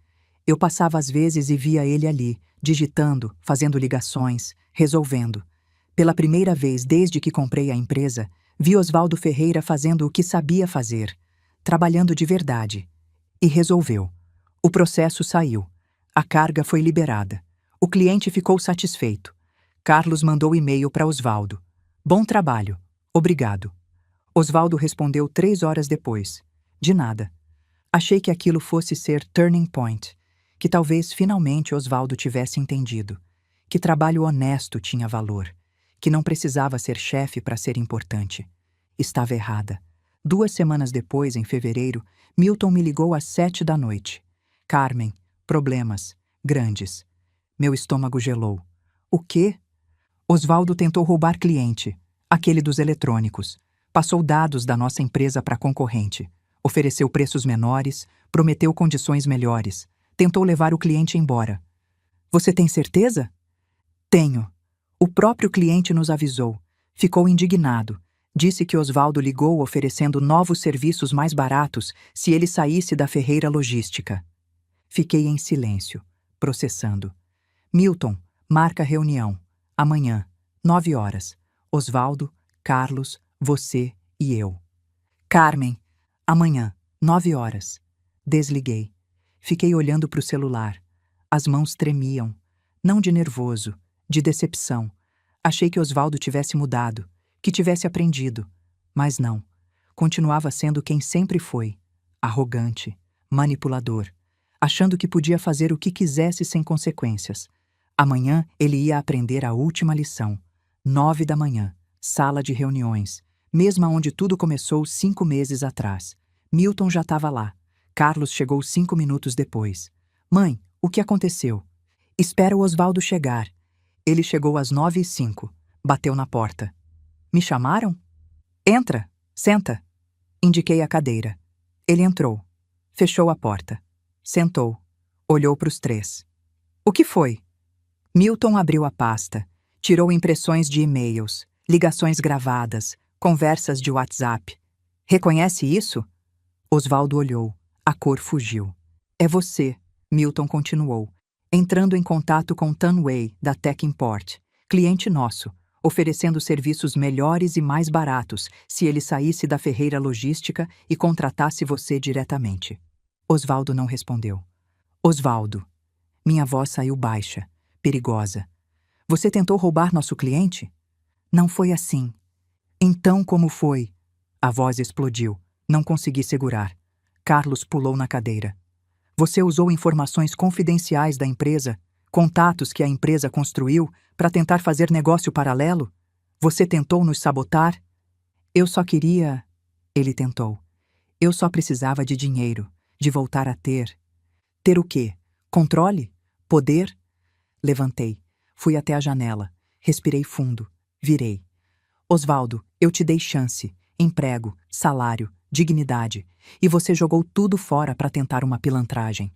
Eu passava às vezes e via ele ali, digitando, fazendo ligações, resolvendo. Pela primeira vez desde que comprei a empresa, vi Osvaldo Ferreira fazendo o que sabia fazer, trabalhando de verdade. E resolveu. O processo saiu. A carga foi liberada. O cliente ficou satisfeito. Carlos mandou e-mail para Osvaldo. Bom trabalho. Obrigado. Osvaldo respondeu 3 horas depois. De nada. Achei que aquilo fosse ser turning point, que talvez finalmente Osvaldo tivesse entendido, que trabalho honesto tinha valor, que não precisava ser chefe para ser importante. Estava errada. 2 semanas depois, em fevereiro, Milton me ligou às 7 da noite. Carmen, problemas, grandes. Meu estômago gelou. O quê? Osvaldo tentou roubar cliente, aquele dos eletrônicos. Passou dados da nossa empresa para concorrente. Ofereceu preços menores, prometeu condições melhores. Tentou levar o cliente embora. Você tem certeza? Tenho. O próprio cliente nos avisou. Ficou indignado. Disse que Osvaldo ligou oferecendo novos serviços mais baratos se ele saísse da Ferreira Logística. Fiquei em silêncio, processando. Milton, marca reunião. Amanhã, 9 horas. Osvaldo, Carlos, você e eu. Carmen, amanhã, 9 horas. Desliguei. Fiquei olhando para o celular. As mãos tremiam. Não de nervoso, de decepção. Achei que Osvaldo tivesse mudado, que tivesse aprendido. Mas não. Continuava sendo quem sempre foi. Arrogante, manipulador. Achando que podia fazer o que quisesse sem consequências. Amanhã ele ia aprender a última lição. 9 da manhã, sala de reuniões. Mesma onde tudo começou 5 meses atrás. Milton já estava lá. Carlos chegou 5 minutos depois. Mãe, o que aconteceu? Espera o Osvaldo chegar. Ele chegou às 9h05. Bateu na porta. Me chamaram? Entra, senta. Indiquei a cadeira. Ele entrou. Fechou a porta. Sentou. Olhou para os 3. O que foi? Milton abriu a pasta. Tirou impressões de e-mails, ligações gravadas, conversas de WhatsApp. Reconhece isso? Osvaldo olhou. A cor fugiu. É você, Milton continuou, entrando em contato com Tan Wei, da Tech Import, cliente nosso, oferecendo serviços melhores e mais baratos se ele saísse da Ferreira Logística e contratasse você diretamente. Osvaldo não respondeu. Osvaldo. Minha voz saiu baixa, perigosa. Você tentou roubar nosso cliente? Não foi assim. Então como foi? A voz explodiu. Não consegui segurar. Carlos pulou na cadeira. Você usou informações confidenciais da empresa, contatos que a empresa construiu para tentar fazer negócio paralelo? Você tentou nos sabotar? Eu só queria... Ele tentou. Eu só precisava de dinheiro, de voltar a ter. Ter o quê? Controle? Poder? Levantei. Fui até a janela. Respirei fundo. Virei. Osvaldo, eu te dei chance, emprego, salário, dignidade, e você jogou tudo fora para tentar uma pilantragem.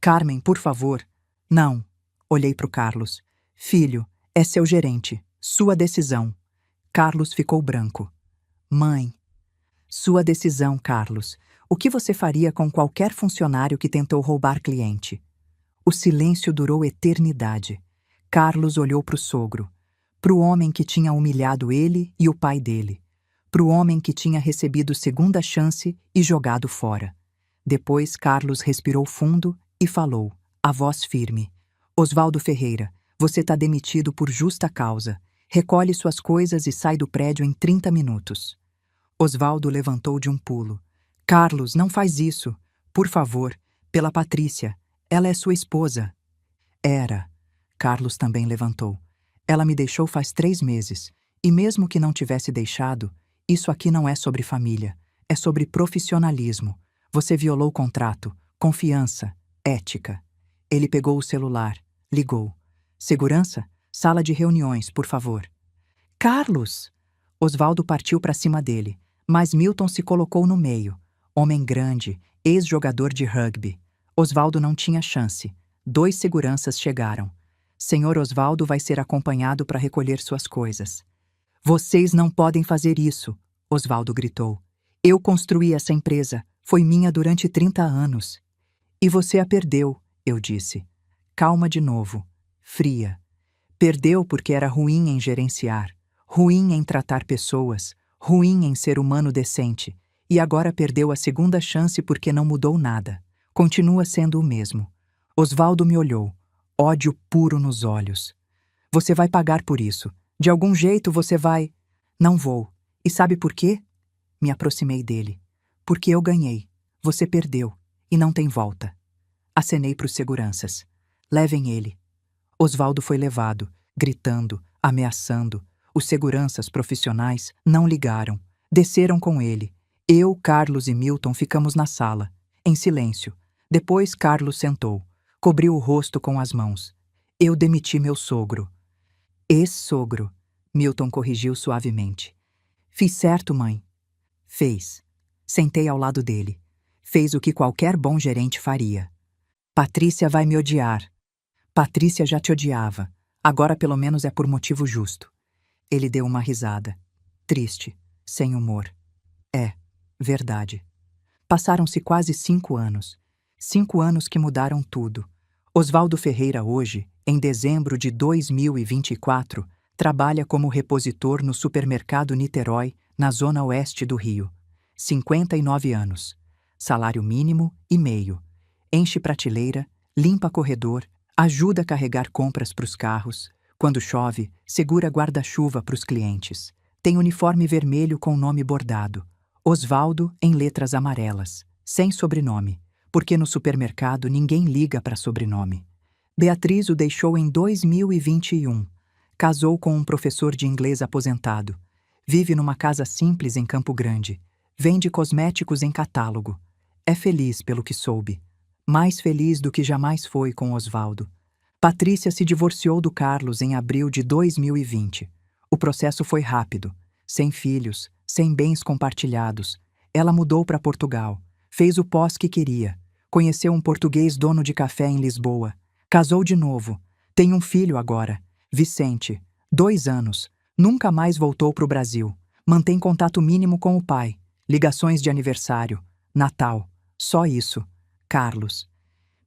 Carmen, por favor. Não. Olhei para o Carlos. Filho, é seu gerente. Sua decisão. Carlos ficou branco. Mãe. Sua decisão, Carlos. O que você faria com qualquer funcionário que tentou roubar cliente? O silêncio durou eternidade. Carlos olhou para o sogro, para o homem que tinha humilhado ele e o pai dele, para o homem que tinha recebido segunda chance e jogado fora. Depois, Carlos respirou fundo e falou, a voz firme: Osvaldo Ferreira, você está demitido por justa causa. Recolhe suas coisas e sai do prédio em 30 minutos. Osvaldo levantou de um pulo. Carlos, não faz isso. Por favor, pela Patrícia. Ela é sua esposa. Era. Carlos também levantou. Ela me deixou faz 3 meses. E mesmo que não tivesse deixado, isso aqui não é sobre família. É sobre profissionalismo. Você violou o contrato, confiança, ética. Ele pegou o celular, ligou. Segurança? Sala de reuniões, por favor. Carlos! Osvaldo partiu para cima dele, mas Milton se colocou no meio. Homem grande, ex-jogador de rugby. Osvaldo não tinha chance. 2 seguranças chegaram. Senhor Osvaldo vai ser acompanhado para recolher suas coisas. Vocês não podem fazer isso, Osvaldo gritou. Eu construí essa empresa. Foi minha durante 30 anos. E você a perdeu, eu disse. Calma de novo. Fria. Perdeu porque era ruim em gerenciar, ruim em tratar pessoas, ruim em ser humano decente, e agora perdeu a segunda chance porque não mudou nada. Continua sendo o mesmo. Osvaldo me olhou, ódio puro nos olhos. Você vai pagar por isso. De algum jeito você vai... Não vou. E sabe por quê? Me aproximei dele. Porque eu ganhei. Você perdeu. E não tem volta. Acenei para os seguranças. Levem ele. Osvaldo foi levado, gritando, ameaçando. Os seguranças profissionais não ligaram. Desceram com ele. Eu, Carlos e Milton ficamos na sala, em silêncio. Depois Carlos sentou, cobriu o rosto com as mãos. Eu demiti meu sogro. Ex-sogro, Milton corrigiu suavemente. Fiz certo, mãe. Fez. Sentei ao lado dele. Fez o que qualquer bom gerente faria. Patrícia vai me odiar. Patrícia já te odiava. Agora pelo menos é por motivo justo. Ele deu uma risada. Triste, sem humor. É, verdade. Passaram-se quase 5 anos. 5 anos que mudaram tudo. Osvaldo Ferreira hoje, em dezembro de 2024, trabalha como repositor no supermercado Niterói, na zona oeste do Rio. 59 anos. Salário mínimo e meio. Enche prateleira, limpa corredor, ajuda a carregar compras para os carros. Quando chove, segura guarda-chuva para os clientes. Tem uniforme vermelho com nome bordado. Osvaldo em letras amarelas, sem sobrenome, porque no supermercado ninguém liga para sobrenome. Beatriz o deixou em 2021. Casou com um professor de inglês aposentado. Vive numa casa simples em Campo Grande. Vende cosméticos em catálogo. É feliz pelo que soube. Mais feliz do que jamais foi com Osvaldo. Patrícia se divorciou do Carlos em abril de 2020. O processo foi rápido. Sem filhos, sem bens compartilhados. Ela mudou para Portugal. Fez o pós que queria. Conheceu um português dono de café em Lisboa. Casou de novo. Tem um filho agora. Vicente. 2 anos. Nunca mais voltou para o Brasil. Mantém contato mínimo com o pai. Ligações de aniversário. Natal. Só isso. Carlos.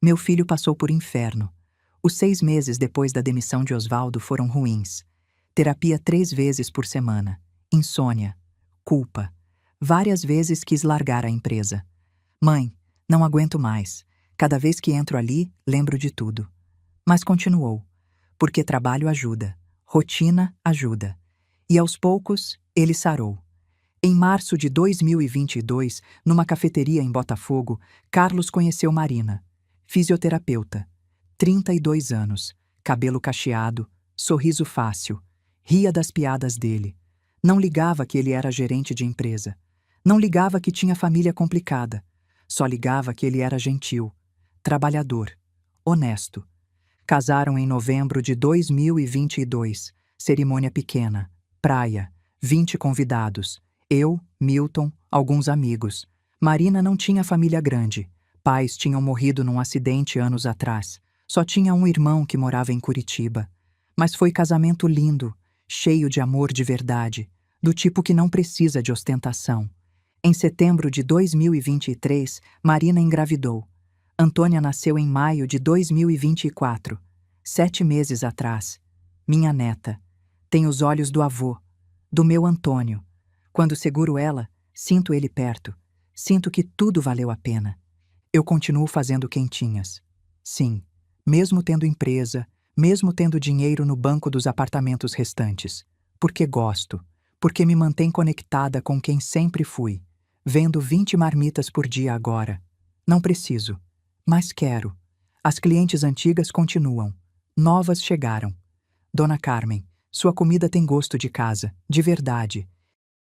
Meu filho passou por inferno. Os 6 meses depois da demissão de Osvaldo foram ruins. Terapia 3 vezes por semana. Insônia. Culpa. Várias vezes quis largar a empresa. Mãe, não aguento mais. Cada vez que entro ali, lembro de tudo. Mas continuou. Porque trabalho ajuda. Rotina ajuda. E aos poucos, ele sarou. Em março de 2022, numa cafeteria em Botafogo, Carlos conheceu Marina, fisioterapeuta, 32 anos, cabelo cacheado, sorriso fácil, ria das piadas dele. Não ligava que ele era gerente de empresa. Não ligava que tinha família complicada. Só ligava que ele era gentil, trabalhador, honesto. Casaram em novembro de 2022, cerimônia pequena, praia, 20 convidados. Eu, Milton, alguns amigos. Marina não tinha família grande. Pais tinham morrido num acidente anos atrás. Só tinha um irmão que morava em Curitiba. Mas foi casamento lindo, cheio de amor de verdade. do tipo que não precisa de ostentação. Em setembro de 2023, Marina engravidou. Antônia nasceu em maio de 2024, 7 meses atrás. Minha neta. Tem os olhos do avô, do meu Antônio. Quando seguro ela, sinto ele perto. Sinto que tudo valeu a pena. Eu continuo fazendo quentinhas. Sim, mesmo tendo empresa, mesmo tendo dinheiro no banco dos apartamentos restantes. Porque gosto. Porque me mantém conectada com quem sempre fui. Vendo 20 marmitas por dia agora. Não preciso. Mas quero. As clientes antigas continuam. Novas chegaram. Dona Carmen, sua comida tem gosto de casa, de verdade.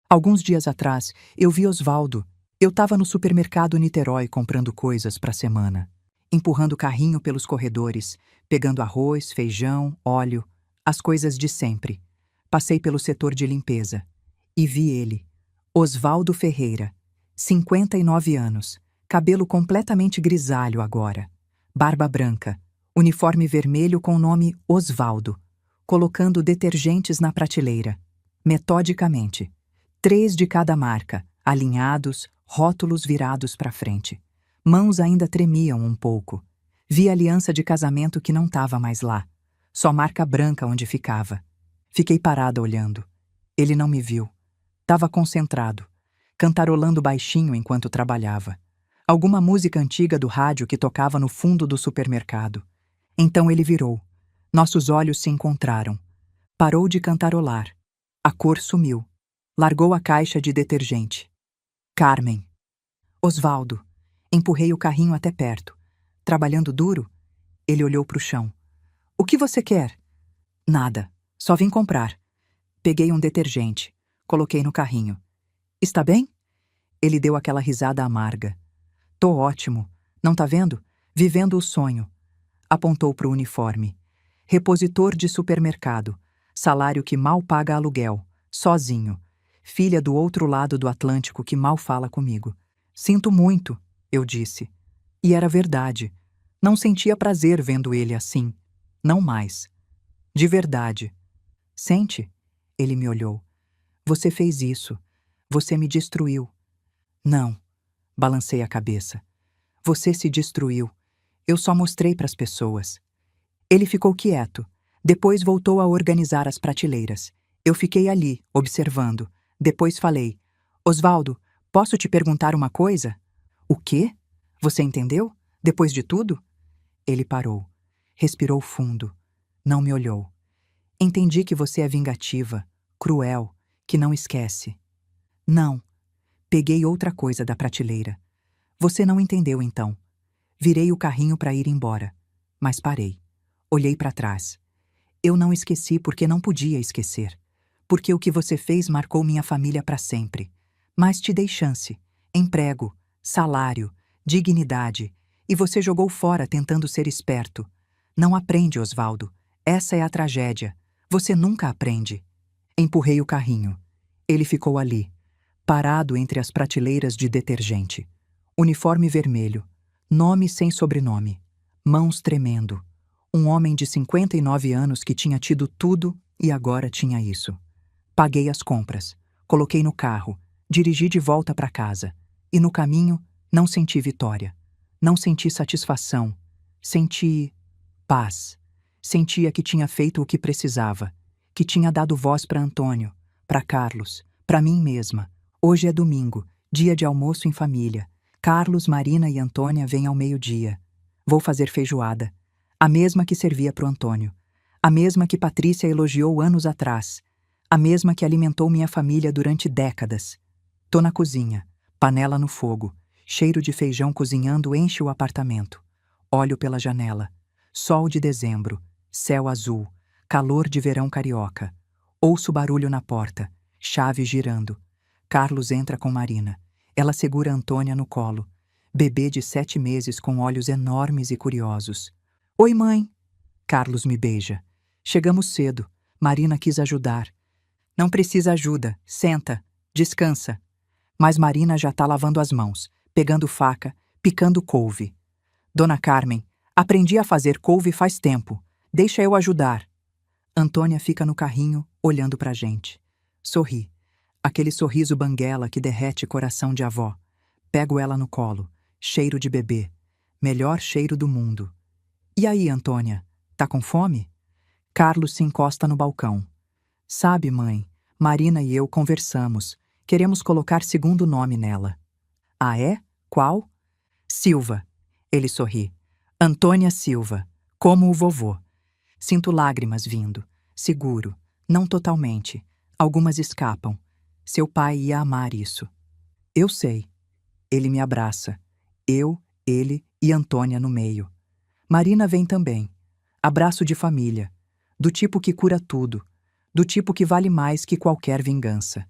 Alguns dias atrás, eu vi Osvaldo. Eu estava no supermercado Niterói comprando coisas para a semana. Empurrando o carrinho pelos corredores, pegando arroz, feijão, óleo, as coisas de sempre. Passei pelo setor de limpeza. E vi ele. Osvaldo Ferreira. 59 anos. Cabelo completamente grisalho agora. Barba branca. Uniforme vermelho com o nome Osvaldo. Colocando detergentes na prateleira. Metodicamente. 3 de cada marca, alinhados, rótulos virados para frente. Mãos ainda tremiam um pouco. Vi a aliança de casamento que não estava mais lá. Só marca branca onde ficava. Fiquei parada olhando. Ele não me viu. Estava concentrado, cantarolando baixinho enquanto trabalhava. Alguma música antiga do rádio que tocava no fundo do supermercado. Então ele virou. Nossos olhos se encontraram. Parou de cantarolar. A cor sumiu. Largou a caixa de detergente. Carmen. Osvaldo. Empurrei o carrinho até perto. Trabalhando duro? Ele olhou para o chão. O que você quer? Nada. Só vim comprar. Peguei um detergente. Coloquei no carrinho. Está bem? Ele deu aquela risada amarga. Tô ótimo. Não tá vendo? Vivendo o sonho. Apontou para o uniforme. Repositor de supermercado. Salário que mal paga aluguel. Sozinho. Filha do outro lado do Atlântico que mal fala comigo. Sinto muito, eu disse. E era verdade. Não sentia prazer vendo ele assim. Não mais. De verdade. Sente? Ele me olhou. Você fez isso. Você me destruiu. Não. Balancei a cabeça. Você se destruiu. Eu só mostrei para as pessoas. Ele ficou quieto. Depois voltou a organizar as prateleiras. Eu fiquei ali, observando. Depois falei. Osvaldo, posso te perguntar uma coisa? O quê? Você entendeu? Depois de tudo? Ele parou. Respirou fundo. Não me olhou. Entendi que você é vingativa, cruel, que não esquece. Não. Peguei outra coisa da prateleira. Você não entendeu então. Virei o carrinho para ir embora. Mas parei. Olhei para trás. Eu não esqueci porque não podia esquecer. Porque o que você fez marcou minha família para sempre. Mas te dei chance. Emprego, salário, dignidade. E você jogou fora tentando ser esperto. Não aprende, Osvaldo. Essa é a tragédia. Você nunca aprende. Empurrei o carrinho. Ele ficou ali, parado entre as prateleiras de detergente. Uniforme vermelho. Nome sem sobrenome. Mãos tremendo. Um homem de 59 anos que tinha tido tudo e agora tinha isso. Paguei as compras. Coloquei no carro. Dirigi de volta para casa. E no caminho, não senti vitória. Não senti satisfação. Senti paz. Sentia que tinha feito o que precisava. Que tinha dado voz para Antônio, para Carlos, para mim mesma. Hoje é domingo, dia de almoço em família. Carlos, Marina e Antônia vêm ao meio-dia. Vou fazer feijoada. A mesma que servia para o Antônio. A mesma que Patrícia elogiou anos atrás. A mesma que alimentou minha família durante décadas. Tô na cozinha, panela no fogo. Cheiro de feijão cozinhando enche o apartamento. Olho pela janela. Sol de dezembro. Céu azul. Calor de verão carioca. Ouço barulho na porta. Chave girando. Carlos entra com Marina. Ela segura Antônia no colo. Bebê de 7 meses com olhos enormes e curiosos. Oi, mãe. Carlos me beija. Chegamos cedo. Marina quis ajudar. Não precisa ajuda. Senta. Descansa. Mas Marina já tá lavando as mãos, pegando faca, picando couve. Dona Carmen, aprendi a fazer couve faz tempo. Deixa eu ajudar. Antônia fica no carrinho, olhando pra gente. Sorri. Aquele sorriso banguela que derrete coração de avó. Pego ela no colo. Cheiro de bebê. Melhor cheiro do mundo. E aí, Antônia? Tá com fome? Carlos se encosta no balcão. Sabe, mãe, Marina e eu conversamos. Queremos colocar segundo nome nela. Ah, é? Qual? Silva. Ele sorri. Antônia Silva. Como o vovô. Sinto lágrimas vindo. Seguro. Não totalmente. Algumas escapam. Seu pai ia amar isso. Eu sei. Ele me abraça. Eu, ele e Antônia no meio. Marina vem também. Abraço de família. Do tipo que cura tudo. Do tipo que vale mais que qualquer vingança.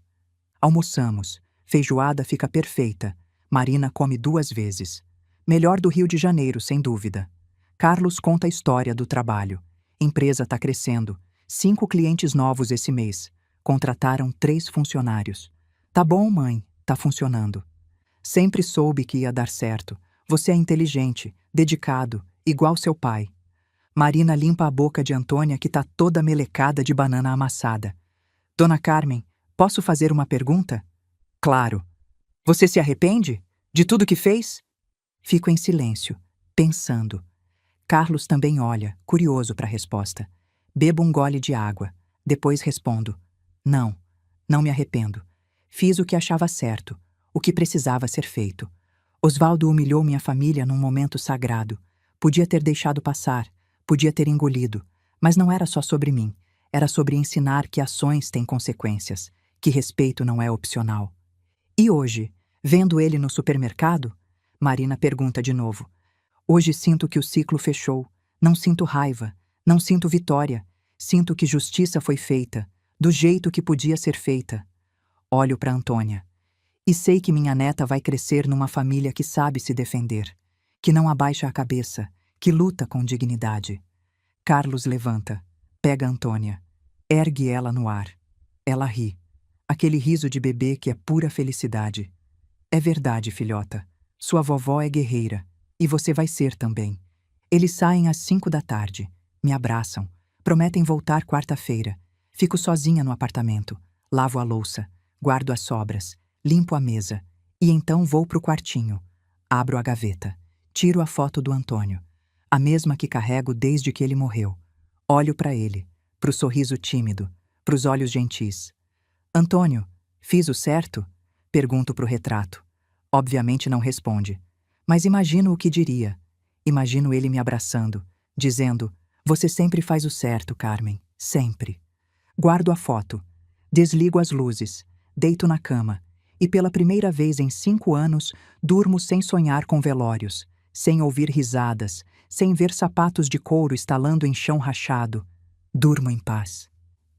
Almoçamos. Feijoada fica perfeita. Marina come 2 vezes. Melhor do Rio de Janeiro, sem dúvida. Carlos conta a história do trabalho. Empresa tá crescendo. 5 clientes novos esse mês. Contrataram 3 funcionários. Tá bom, mãe. Tá funcionando. Sempre soube que ia dar certo. Você é inteligente, dedicado, igual seu pai. Marina limpa a boca de Antônia que tá toda melecada de banana amassada. Dona Carmen, posso fazer uma pergunta? Claro. Você se arrepende? De tudo que fez? Fico em silêncio, pensando. Carlos também olha, curioso para a resposta. Bebo um gole de água. Depois respondo. Não, não me arrependo. Fiz o que achava certo, o que precisava ser feito. Osvaldo humilhou minha família num momento sagrado. Podia ter deixado passar, podia ter engolido, mas não era só sobre mim. Era sobre ensinar que ações têm consequências, que respeito não é opcional. E hoje, vendo ele no supermercado? Marina pergunta de novo. Hoje sinto que o ciclo fechou. Não sinto raiva, não sinto vitória. Sinto que justiça foi feita, do jeito que podia ser feita. Olho para Antônia. E sei que minha neta vai crescer numa família que sabe se defender, que não abaixa a cabeça, que luta com dignidade. Carlos levanta, pega Antônia, ergue ela no ar. Ela ri. Aquele riso de bebê que é pura felicidade. É verdade, filhota. Sua vovó é guerreira. E você vai ser também. Eles saem às 5 da tarde. Me abraçam. Prometem voltar quarta-feira. Fico sozinha no apartamento. Lavo a louça. Guardo as sobras. Limpo a mesa. E então vou pro quartinho. Abro a gaveta. Tiro a foto do Antônio. A mesma que carrego desde que ele morreu. Olho para ele. Pro sorriso tímido. Pros olhos gentis. Antônio, fiz o certo? Pergunto pro retrato. Obviamente não responde. Mas imagino o que diria. Imagino ele me abraçando, dizendo: você sempre faz o certo, Carmen. Sempre. Guardo a foto. Desligo as luzes. Deito na cama. E pela primeira vez em 5 anos, durmo sem sonhar com velórios, sem ouvir risadas, sem ver sapatos de couro estalando em chão rachado. Durmo em paz.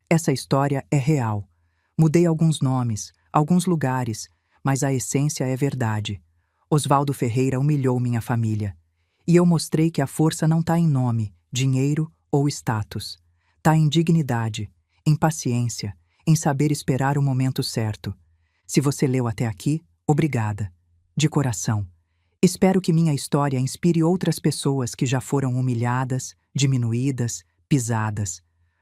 Essa história é real. Mudei alguns nomes, alguns lugares, mas a essência é verdade. Osvaldo Ferreira humilhou minha família. E eu mostrei que a força não está em nome, dinheiro ou status. Está em dignidade, em paciência, em saber esperar o momento certo. Se você leu até aqui, obrigada. De coração. Espero que minha história inspire outras pessoas que já foram humilhadas, diminuídas, pisadas.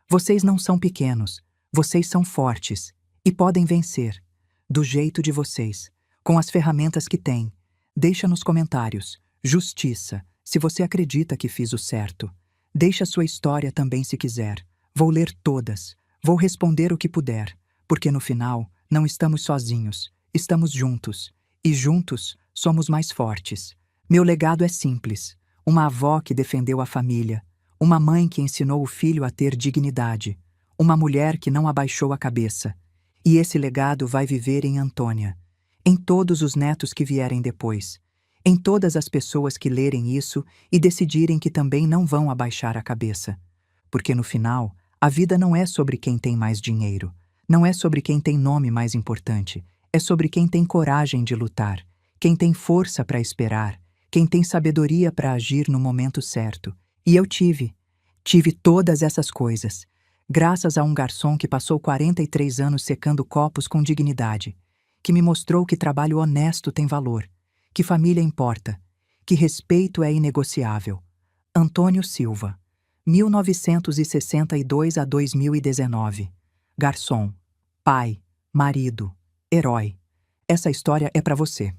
Vocês não são pequenos, vocês são fortes. E podem vencer, do jeito de vocês, com as ferramentas que têm. Deixa nos comentários, justiça, se você acredita que fiz o certo. Deixa sua história também se quiser. Vou ler todas, vou responder o que puder, porque no final, não estamos sozinhos, estamos juntos. E juntos, somos mais fortes. Meu legado é simples. Uma avó que defendeu a família. Uma mãe que ensinou o filho a ter dignidade. Uma mulher que não abaixou a cabeça. E esse legado vai viver em Antônia, em todos os netos que vierem depois, em todas as pessoas que lerem isso e decidirem que também não vão abaixar a cabeça. Porque no final, a vida não é sobre quem tem mais dinheiro, não é sobre quem tem nome mais importante, é sobre quem tem coragem de lutar, quem tem força para esperar, quem tem sabedoria para agir no momento certo. E eu tive todas essas coisas. Graças a um garçom que passou 43 anos secando copos com dignidade, que me mostrou que trabalho honesto tem valor, que família importa, que respeito é inegociável. Antônio Silva, 1962 a 2019. Garçom, pai, marido, Herói. Essa história é para você.